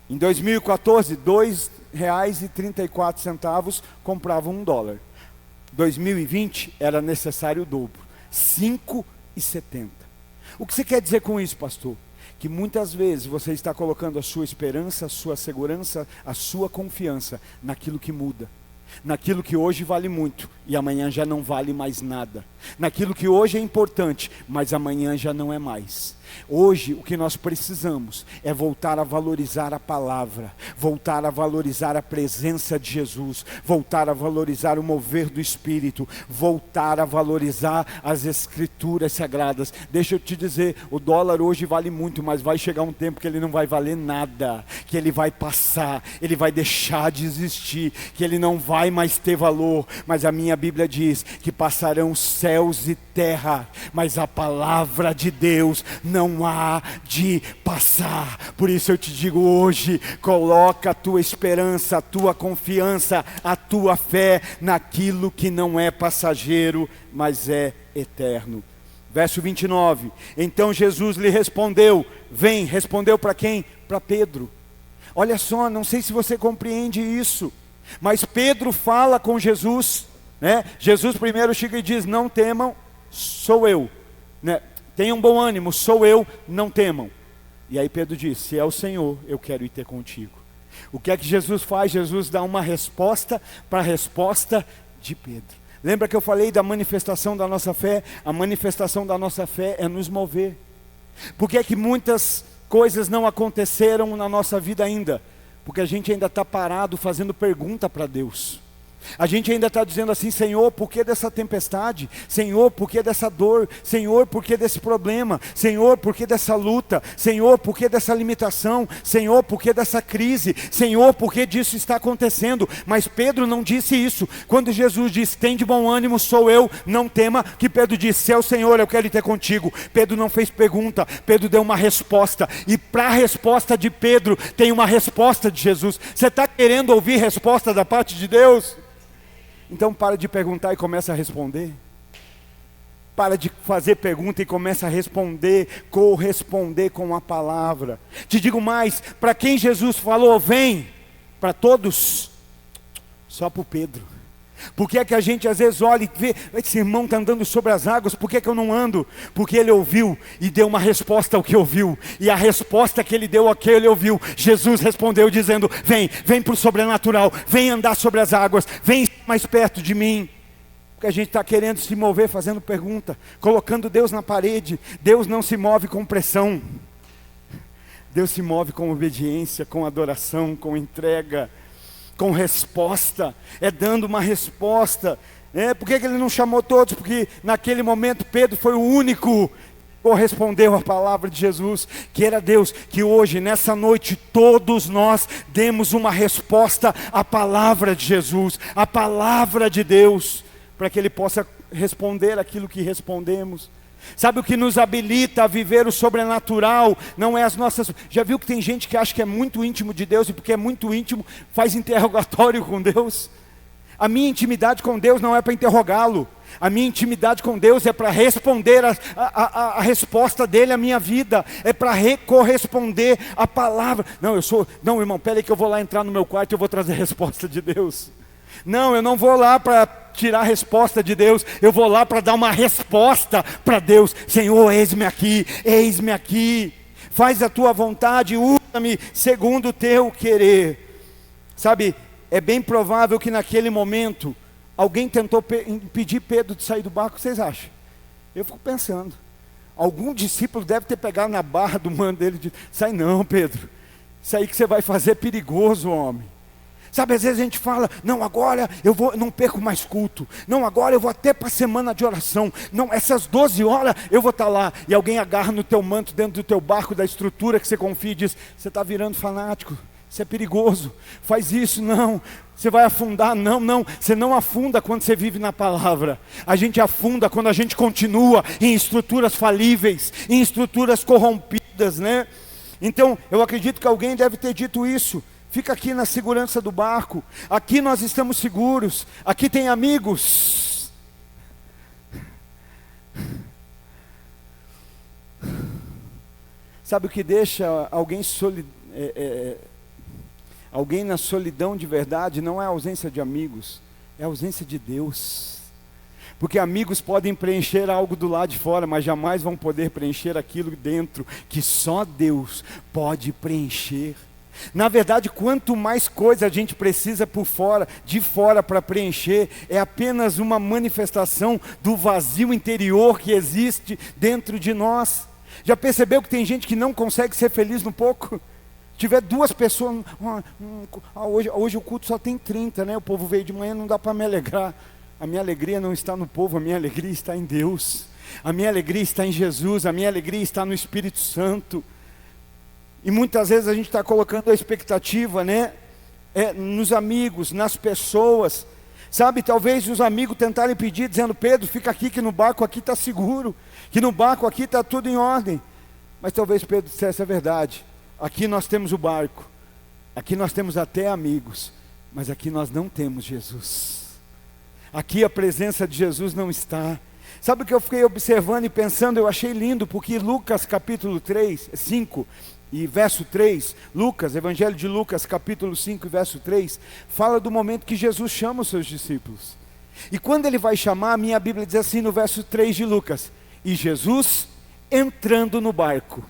A: Em 2014, R$2,34 compravam $1. 2020 era necessário o dobro, R$5,70. O que você quer dizer com isso, pastor? Que muitas vezes você está colocando a sua esperança, a sua segurança, a sua confiança naquilo que muda. Naquilo que hoje vale muito e amanhã já não vale mais nada. Naquilo que hoje é importante, mas amanhã já não é mais. Hoje o que nós precisamos é voltar a valorizar a palavra, voltar a valorizar a presença de Jesus, voltar a valorizar o mover do Espírito, voltar a valorizar as Escrituras Sagradas. Deixa eu te dizer, o dólar hoje vale muito, mas vai chegar um tempo que ele não vai valer nada, que ele vai passar, ele vai deixar de existir, que ele não vai mais ter valor. Mas a minha Bíblia diz que passarão céus e terra, mas a palavra de Deus não há de passar. Por isso eu te digo hoje, coloca a tua esperança, a tua confiança, a tua fé naquilo que não é passageiro, mas é eterno. Verso 29, então Jesus lhe respondeu, vem. Respondeu para quem? Para Pedro. Olha só, não sei se você compreende isso, mas Pedro fala com Jesus, né? Jesus primeiro chega e diz, não temam, sou eu, né? Tenham bom ânimo, sou eu, não temam. E aí Pedro diz, se é o Senhor, eu quero ir ter contigo. O que é que Jesus faz? Jesus dá uma resposta para a resposta de Pedro. Lembra que eu falei da manifestação da nossa fé? A manifestação da nossa fé é nos mover. Por que é que muitas coisas não aconteceram na nossa vida ainda? Porque a gente ainda está parado fazendo pergunta para Deus. A gente ainda está dizendo assim, Senhor, por que dessa tempestade? Senhor, por que dessa dor? Senhor, por que desse problema? Senhor, por que dessa luta? Senhor, por que dessa limitação? Senhor, por que dessa crise? Senhor, por que disso está acontecendo? Mas Pedro não disse isso. Quando Jesus disse, tem de bom ânimo, sou eu, não tema, que Pedro disse, se é o Senhor, eu quero ir ter contigo. Pedro não fez pergunta, Pedro deu uma resposta. E para a resposta de Pedro, tem uma resposta de Jesus. Você está querendo ouvir resposta da parte de Deus? Então para de perguntar e começa a responder. Para de fazer pergunta e começa a responder, corresponder com a palavra. Te digo mais, para quem Jesus falou, vem, para todos, só para o Pedro. Por que é que a gente às vezes olha e vê, esse irmão está andando sobre as águas, por que é que eu não ando? Porque ele ouviu e deu uma resposta ao que ouviu, e a resposta que ele deu ao que ele ouviu, Jesus respondeu dizendo, vem para o sobrenatural, vem andar sobre as águas, vem mais perto de mim. Porque a gente está querendo se mover fazendo pergunta, colocando Deus na parede. Deus não se move com pressão, Deus se move com obediência, com adoração, com entrega, com resposta, é dando uma resposta. Por que ele não chamou todos? Porque naquele momento Pedro foi o único que correspondeu à palavra de Jesus, que era Deus. Que hoje, nessa noite, todos nós demos uma resposta à palavra de Jesus, à palavra de Deus, para que Ele possa responder aquilo que respondemos. Sabe o que nos habilita a viver o sobrenatural? Não é as nossas... Já viu que tem gente que acha que é muito íntimo de Deus, e porque é muito íntimo, faz interrogatório com Deus? A minha intimidade com Deus não é para interrogá-lo. A minha intimidade com Deus é para responder a resposta dele à minha vida. É para corresponder à palavra. Não, irmão, pera aí que eu vou lá entrar no meu quarto e eu vou trazer a resposta de Deus. Não, eu não vou lá para tirar a resposta de Deus, eu vou lá para dar uma resposta para Deus. Senhor, eis-me aqui, faz a tua vontade, usa-me segundo o teu querer. Sabe, é bem provável que naquele momento, alguém tentou impedir Pedro de sair do barco. Vocês acham? Eu fico pensando, algum discípulo deve ter pegado na barra do mano dele e dito, sai não, Pedro, isso aí que você vai fazer é perigoso, homem. Sabe, às vezes a gente fala, não, agora eu não perco mais culto, não, agora eu vou até para a semana de oração, não, essas 12 horas eu vou estar lá, e alguém agarra no teu manto, dentro do teu barco, da estrutura que você confia e diz, você está virando fanático, isso é perigoso, faz isso, não, você vai afundar, não, você não afunda quando você vive na palavra, a gente afunda quando a gente continua em estruturas falíveis, em estruturas corrompidas, né? Então, eu acredito que alguém deve ter dito isso. Fica aqui na segurança do barco, aqui nós estamos seguros, aqui tem amigos. Sabe o que deixa alguém na solidão de verdade? Não é a ausência de amigos, é a ausência de Deus. Porque amigos podem preencher algo do lado de fora, mas jamais vão poder preencher aquilo dentro, que só Deus pode preencher. Na verdade, quanto mais coisa a gente precisa de fora para preencher, é apenas uma manifestação do vazio interior que existe dentro de nós. Já percebeu que tem gente que não consegue ser feliz no pouco? Tiver 2 pessoas, hoje o culto só tem 30, né? O povo veio de manhã, não dá para me alegrar. A minha alegria não está no povo, a minha alegria está em Deus. A minha alegria está em Jesus, a minha alegria está no Espírito Santo. E muitas vezes a gente está colocando a expectativa, né? Nos amigos, nas pessoas. Sabe, talvez os amigos tentarem pedir, dizendo, Pedro, fica aqui que no barco aqui está seguro, que no barco aqui está tudo em ordem. Mas talvez Pedro dissesse a verdade. Aqui nós temos o barco, aqui nós temos até amigos, mas aqui nós não temos Jesus. Aqui a presença de Jesus não está. Sabe o que eu fiquei observando e pensando? Eu achei lindo, porque Lucas capítulo 5 e verso 3, Evangelho de Lucas capítulo 5 e verso 3, fala do momento que Jesus chama os seus discípulos. E quando ele vai chamar, a minha Bíblia diz assim no verso 3 de Lucas, e Jesus entrando no barco.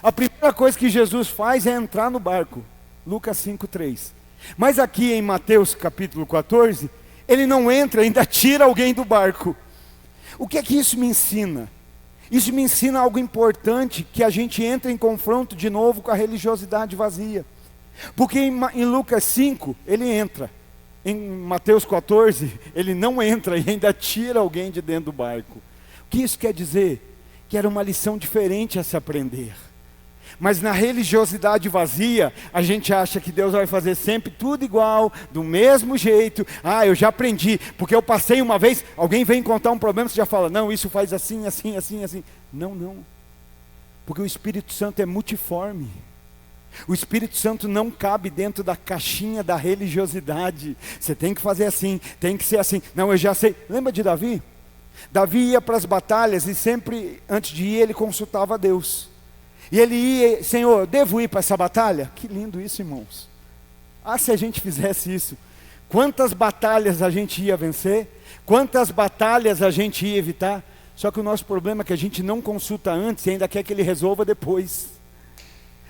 A: A primeira coisa que Jesus faz é entrar no barco, Lucas 5:3. Mas aqui em Mateus capítulo 14, ele não entra, ainda tira alguém do barco. O que é que isso me ensina? Isso me ensina algo importante, que a gente entra em confronto de novo com a religiosidade vazia. Porque em Lucas 5, ele entra. Em Mateus 14, ele não entra e ainda tira alguém de dentro do barco. O que isso quer dizer? Que era uma lição diferente a se aprender. Mas na religiosidade vazia, a gente acha que Deus vai fazer sempre tudo igual, do mesmo jeito. Eu já aprendi, porque eu passei uma vez, alguém vem contar um problema, você já fala, não, isso faz assim, assim, assim, assim. Não. Porque o Espírito Santo é multiforme. O Espírito Santo não cabe dentro da caixinha da religiosidade. Você tem que fazer assim, tem que ser assim. Não, eu já sei. Lembra de Davi? Davi ia para as batalhas e sempre, antes de ir, ele consultava a Deus. E ele ia: Senhor, eu devo ir para essa batalha? Que lindo isso, irmãos. Se a gente fizesse isso, quantas batalhas a gente ia vencer, quantas batalhas a gente ia evitar. Só que o nosso problema é que a gente não consulta antes e ainda quer que ele resolva depois.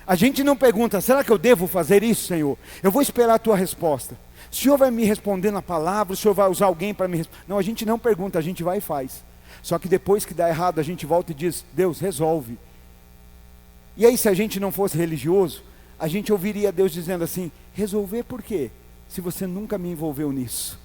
A: A gente não pergunta: será que eu devo fazer isso, Senhor? Eu vou esperar a tua resposta. O Senhor vai me responder na palavra, o Senhor vai usar alguém para me responder. Não, a gente não pergunta, a gente vai e faz. Só que depois que dá errado, a gente volta e diz: Deus, resolve. E aí, se a gente não fosse religioso, a gente ouviria Deus dizendo assim: resolver por quê? Se você nunca me envolveu nisso,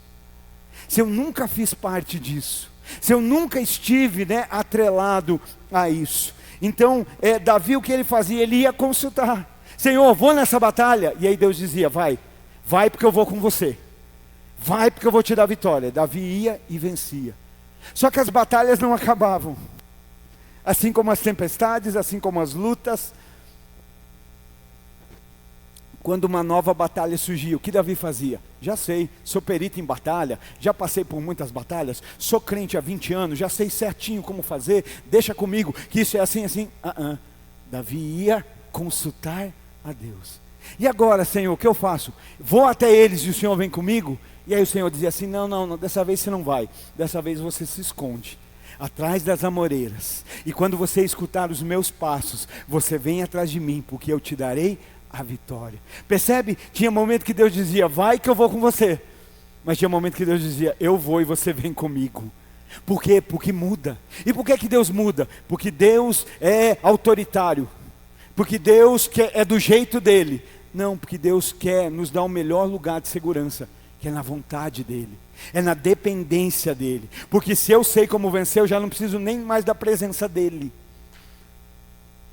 A: se eu nunca fiz parte disso, se eu nunca estive, atrelado a isso. Então, Davi, o que ele fazia? Ele ia consultar: Senhor, vou nessa batalha. E aí Deus dizia: vai porque eu vou com você, vai porque eu vou te dar vitória. Davi ia e vencia. Só que as batalhas não acabavam, assim como as tempestades, assim como as lutas. Quando uma nova batalha surgia, o que Davi fazia? Já sei, sou perito em batalha, já passei por muitas batalhas, sou crente há 20 anos, já sei certinho como fazer, deixa comigo, que isso é assim, assim. Davi ia consultar a Deus. E agora, Senhor, o que eu faço? Vou até eles e o Senhor vem comigo? E aí o Senhor dizia assim: não, dessa vez você não vai, dessa vez você se esconde atrás das amoreiras, e quando você escutar os meus passos, você vem atrás de mim, porque eu te darei a vitória. Percebe? Tinha momento que Deus dizia: vai que eu vou com você. Mas tinha momento que Deus dizia: eu vou e você vem comigo. Por quê? Porque muda. E por que Deus muda? Porque Deus é autoritário, porque Deus é do jeito dele. Não, porque Deus quer nos dar o melhor lugar de segurança, que é na vontade dele, é na dependência dele. Porque se eu sei como vencer, eu já não preciso nem mais da presença dele.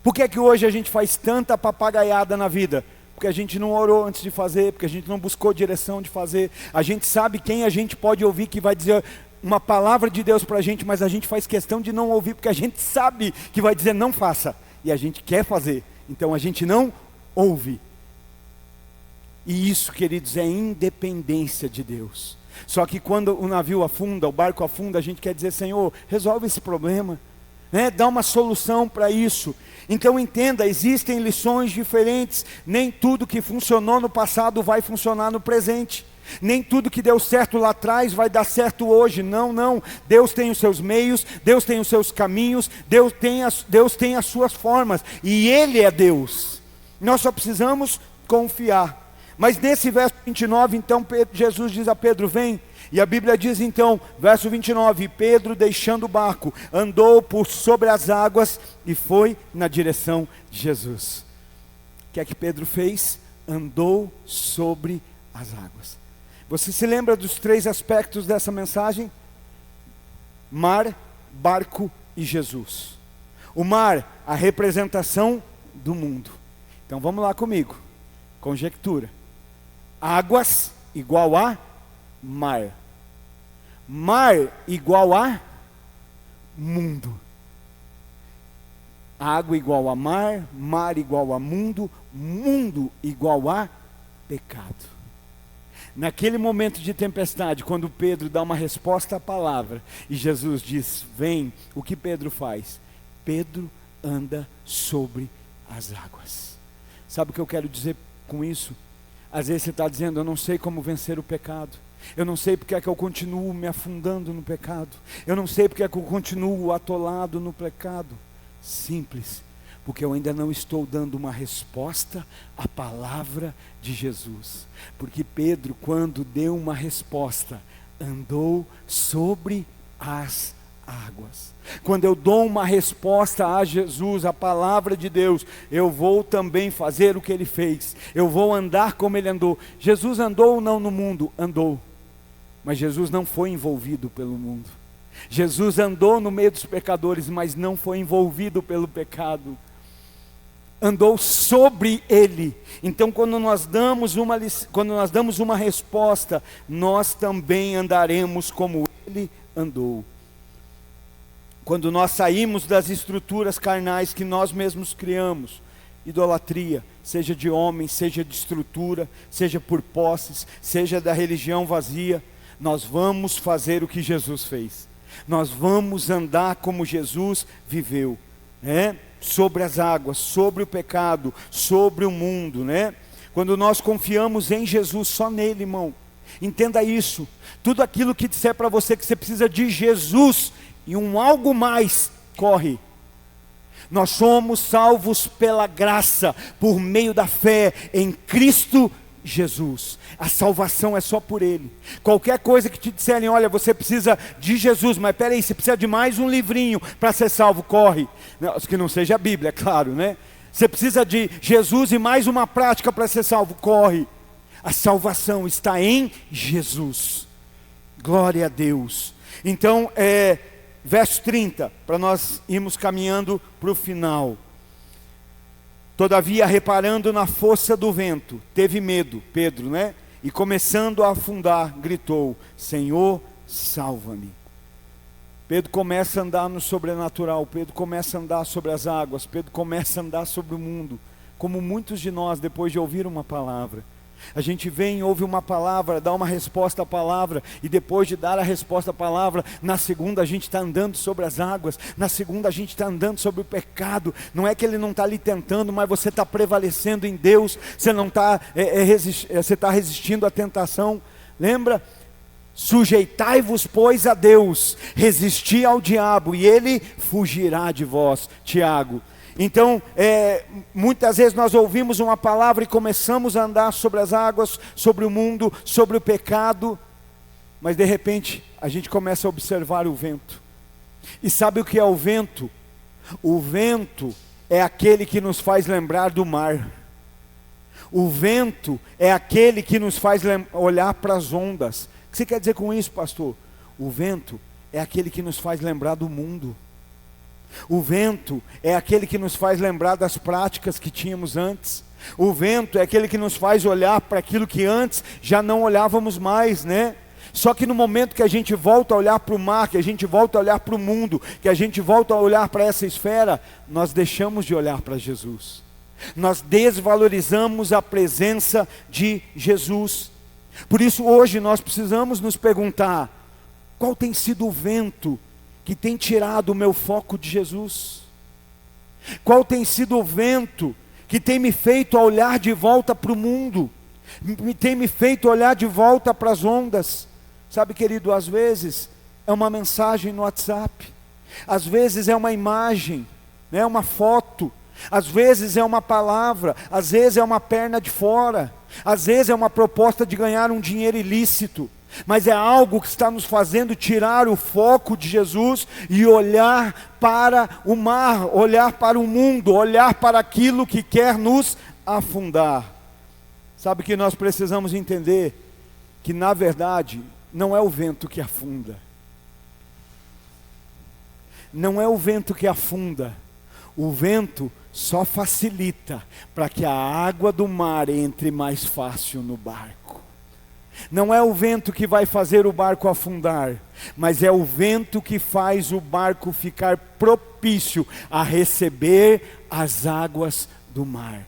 A: Por que hoje a gente faz tanta papagaiada na vida? Porque a gente não orou antes de fazer, porque a gente não buscou direção de fazer. A gente sabe quem a gente pode ouvir que vai dizer uma palavra de Deus para a gente, mas a gente faz questão de não ouvir, porque a gente sabe que vai dizer não faça, e a gente quer fazer, então a gente não ouve. E isso, queridos, é independência de Deus. Só que quando o navio afunda, o barco afunda, a gente quer dizer: Senhor, resolve esse problema, dá uma solução para isso. Então entenda, existem lições diferentes. Nem tudo que funcionou no passado vai funcionar no presente. Nem tudo que deu certo lá atrás vai dar certo hoje. Não. Deus tem os seus meios, Deus tem os seus caminhos, Deus tem as suas formas. E Ele é Deus. Nós só precisamos confiar. Mas nesse verso 29, então, Jesus diz a Pedro: vem. E a Bíblia diz então, verso 29, Pedro, deixando o barco, andou por sobre as águas e foi na direção de Jesus. O que é que Pedro fez? Andou sobre as águas. Você se lembra dos 3 aspectos dessa mensagem? Mar, barco e Jesus. O mar, a representação do mundo. Então vamos lá comigo. Conjectura. Águas igual a mar. Mar igual a mundo. Água igual a mar, mar igual a mundo, mundo igual a pecado. Naquele momento de tempestade, quando Pedro dá uma resposta à palavra, e Jesus diz: vem, o que Pedro faz? Pedro anda sobre as águas. Sabe o que eu quero dizer com isso? Às vezes você está dizendo: eu não sei como vencer o pecado, eu não sei porque é que eu continuo me afundando no pecado, eu não sei porque é que eu continuo atolado no pecado. Simples, porque eu ainda não estou dando uma resposta à palavra de Jesus. Porque Pedro, quando deu uma resposta, andou sobre as águas. Quando eu dou uma resposta a Jesus, a palavra de Deus, eu vou também fazer o que ele fez, eu vou andar como ele andou. Jesus andou ou não no mundo? Andou, mas Jesus não foi envolvido pelo mundo. Jesus andou no meio dos pecadores, mas não foi envolvido pelo pecado. Andou sobre ele. Então quando nós damos uma resposta, nós também andaremos como ele andou. Quando nós saímos das estruturas carnais que nós mesmos criamos, idolatria, seja de homem, seja de estrutura, seja por posses, seja da religião vazia, nós vamos fazer o que Jesus fez. Nós vamos andar como Jesus viveu, né? Sobre as águas, sobre o pecado, sobre o mundo, né? Quando nós confiamos em Jesus, só nele, irmão, entenda isso, tudo aquilo que disser para você que você precisa de Jesus e um algo mais, corre. Nós somos salvos pela graça, por meio da fé em Cristo Jesus. A salvação é só por Ele. Qualquer coisa que te disserem, olha, você precisa de Jesus, mas peraí, você precisa de mais um livrinho para ser salvo, corre. Não, que não seja a Bíblia, é claro, né? Você precisa de Jesus e mais uma prática para ser salvo, corre. A salvação está em Jesus. Glória a Deus. Então, verso 30, para nós irmos caminhando para o final. Todavia, reparando na força do vento, teve medo, Pedro, né? E começando a afundar, gritou: Senhor, salva-me. Pedro começa a andar no sobrenatural, Pedro começa a andar sobre as águas, Pedro começa a andar sobre o mundo, como muitos de nós, depois de ouvir uma palavra. A gente vem, ouve uma palavra, dá uma resposta à palavra, e depois de dar a resposta à palavra, na segunda a gente está andando sobre as águas, na segunda a gente está andando sobre o pecado. Não é que ele não está ali tentando, mas você está prevalecendo em Deus, você não está, você está resistindo à tentação. Lembra? Sujeitai-vos, pois, a Deus, resisti ao diabo, e ele fugirá de vós. Tiago. Então, muitas vezes nós ouvimos uma palavra e começamos a andar sobre as águas, sobre o mundo, sobre o pecado, mas de repente a gente começa a observar o vento. E sabe o que é o vento? O vento é aquele que nos faz lembrar do mar. O vento é aquele que nos faz olhar para as ondas. O que você quer dizer com isso, pastor? O vento é aquele que nos faz lembrar do mundo. O vento é aquele que nos faz lembrar das práticas que tínhamos antes. O vento é aquele que nos faz olhar para aquilo que antes já não olhávamos mais, né? Só que no momento que a gente volta a olhar para o mar, que a gente volta a olhar para o mundo, que a gente volta a olhar para essa esfera, nós deixamos de olhar para Jesus. Nós desvalorizamos a presença de Jesus. Por isso hoje nós precisamos nos perguntar: qual tem sido o vento que tem tirado o meu foco de Jesus? Qual tem sido o vento que tem me feito olhar de volta para o mundo, tem me feito olhar de volta para as ondas? Sabe, querido, às vezes é uma mensagem no WhatsApp, às vezes é uma imagem, né, uma foto, às vezes é uma palavra, às vezes é uma perna de fora, às vezes é uma proposta de ganhar um dinheiro ilícito, mas é algo que está nos fazendo tirar o foco de Jesus e olhar para o mar, olhar para o mundo, olhar para aquilo que quer nos afundar. Sabe que nós precisamos entender que na verdade não é o vento que afunda, não é o vento que afunda, o vento só facilita para que a água do mar entre mais fácil no barco. Não é o vento que vai fazer o barco afundar, mas é o vento que faz o barco ficar propício a receber as águas do mar.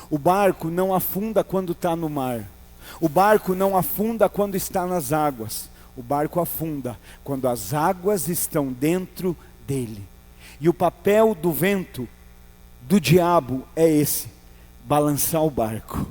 A: O barco não afunda quando está no mar, o barco não afunda quando está nas águas, o barco afunda quando as águas estão dentro dele. E o papel do vento, do diabo, é esse: balançar o barco,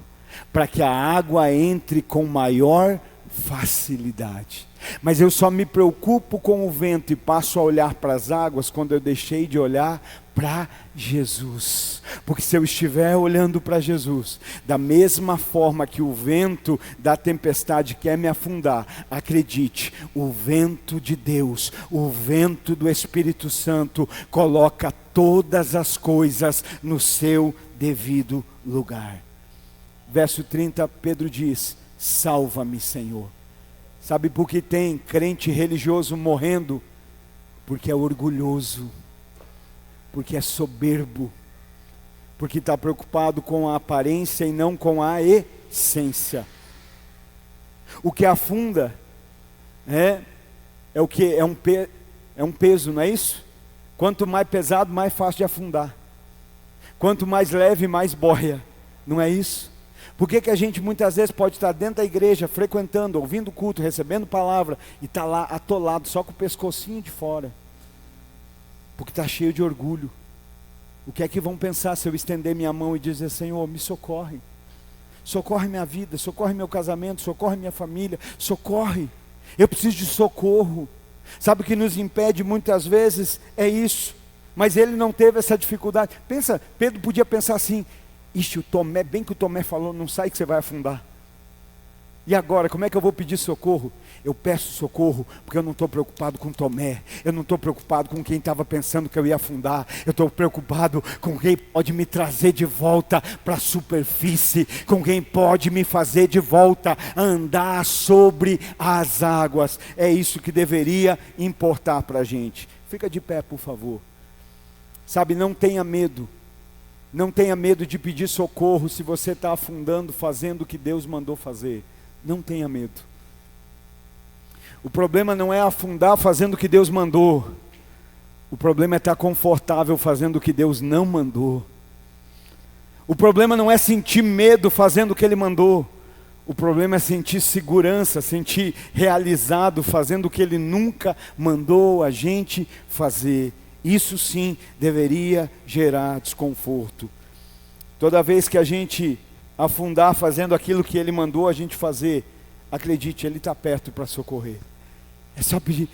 A: para que a água entre com maior facilidade. Mas eu só me preocupo com o vento e passo a olhar para as águas quando eu deixei de olhar para Jesus. Porque se eu estiver olhando para Jesus, da mesma forma que o vento da tempestade quer me afundar, acredite, o vento de Deus, o vento do Espírito Santo, coloca todas as coisas no seu devido lugar. Verso 30, Pedro diz: salva-me, Senhor. Sabe por que tem crente religioso morrendo? Porque é orgulhoso, porque é soberbo, porque está preocupado com a aparência e não com a essência. O que afunda é o que? É um peso, não é isso? Quanto mais pesado, mais fácil de afundar. Quanto mais leve, mais boia, não é isso? Por que a gente muitas vezes pode estar dentro da igreja, frequentando, ouvindo culto, recebendo palavra, e está lá atolado, só com o pescocinho de fora? Porque está cheio de orgulho. O que é que vão pensar se eu estender minha mão e dizer: Senhor, me socorre. Socorre minha vida, socorre meu casamento, socorre minha família, socorre. Eu preciso de socorro. Sabe o que nos impede muitas vezes? É isso. Mas ele não teve essa dificuldade. Pensa, Pedro podia pensar assim: ixi, o Tomé, bem que o Tomé falou, não sai que você vai afundar. E agora, como é que eu vou pedir socorro? Eu peço socorro porque eu não estou preocupado com Tomé. Eu não estou preocupado com quem estava pensando que eu ia afundar. Eu estou preocupado com quem pode me trazer de volta para a superfície. Com quem pode me fazer de volta a andar sobre as águas. É isso que deveria importar para a gente. Fica de pé, por favor. Sabe, não tenha medo. Não tenha medo de pedir socorro se você está afundando, fazendo o que Deus mandou fazer. Não tenha medo. O problema não é afundar fazendo o que Deus mandou. O problema é estar confortável fazendo o que Deus não mandou. O problema não é sentir medo fazendo o que Ele mandou. O problema é sentir segurança, sentir realizado fazendo o que Ele nunca mandou a gente fazer. Isso sim deveria gerar desconforto. Toda vez que a gente afundar fazendo aquilo que Ele mandou a gente fazer, acredite, Ele está perto para socorrer. É só pedir: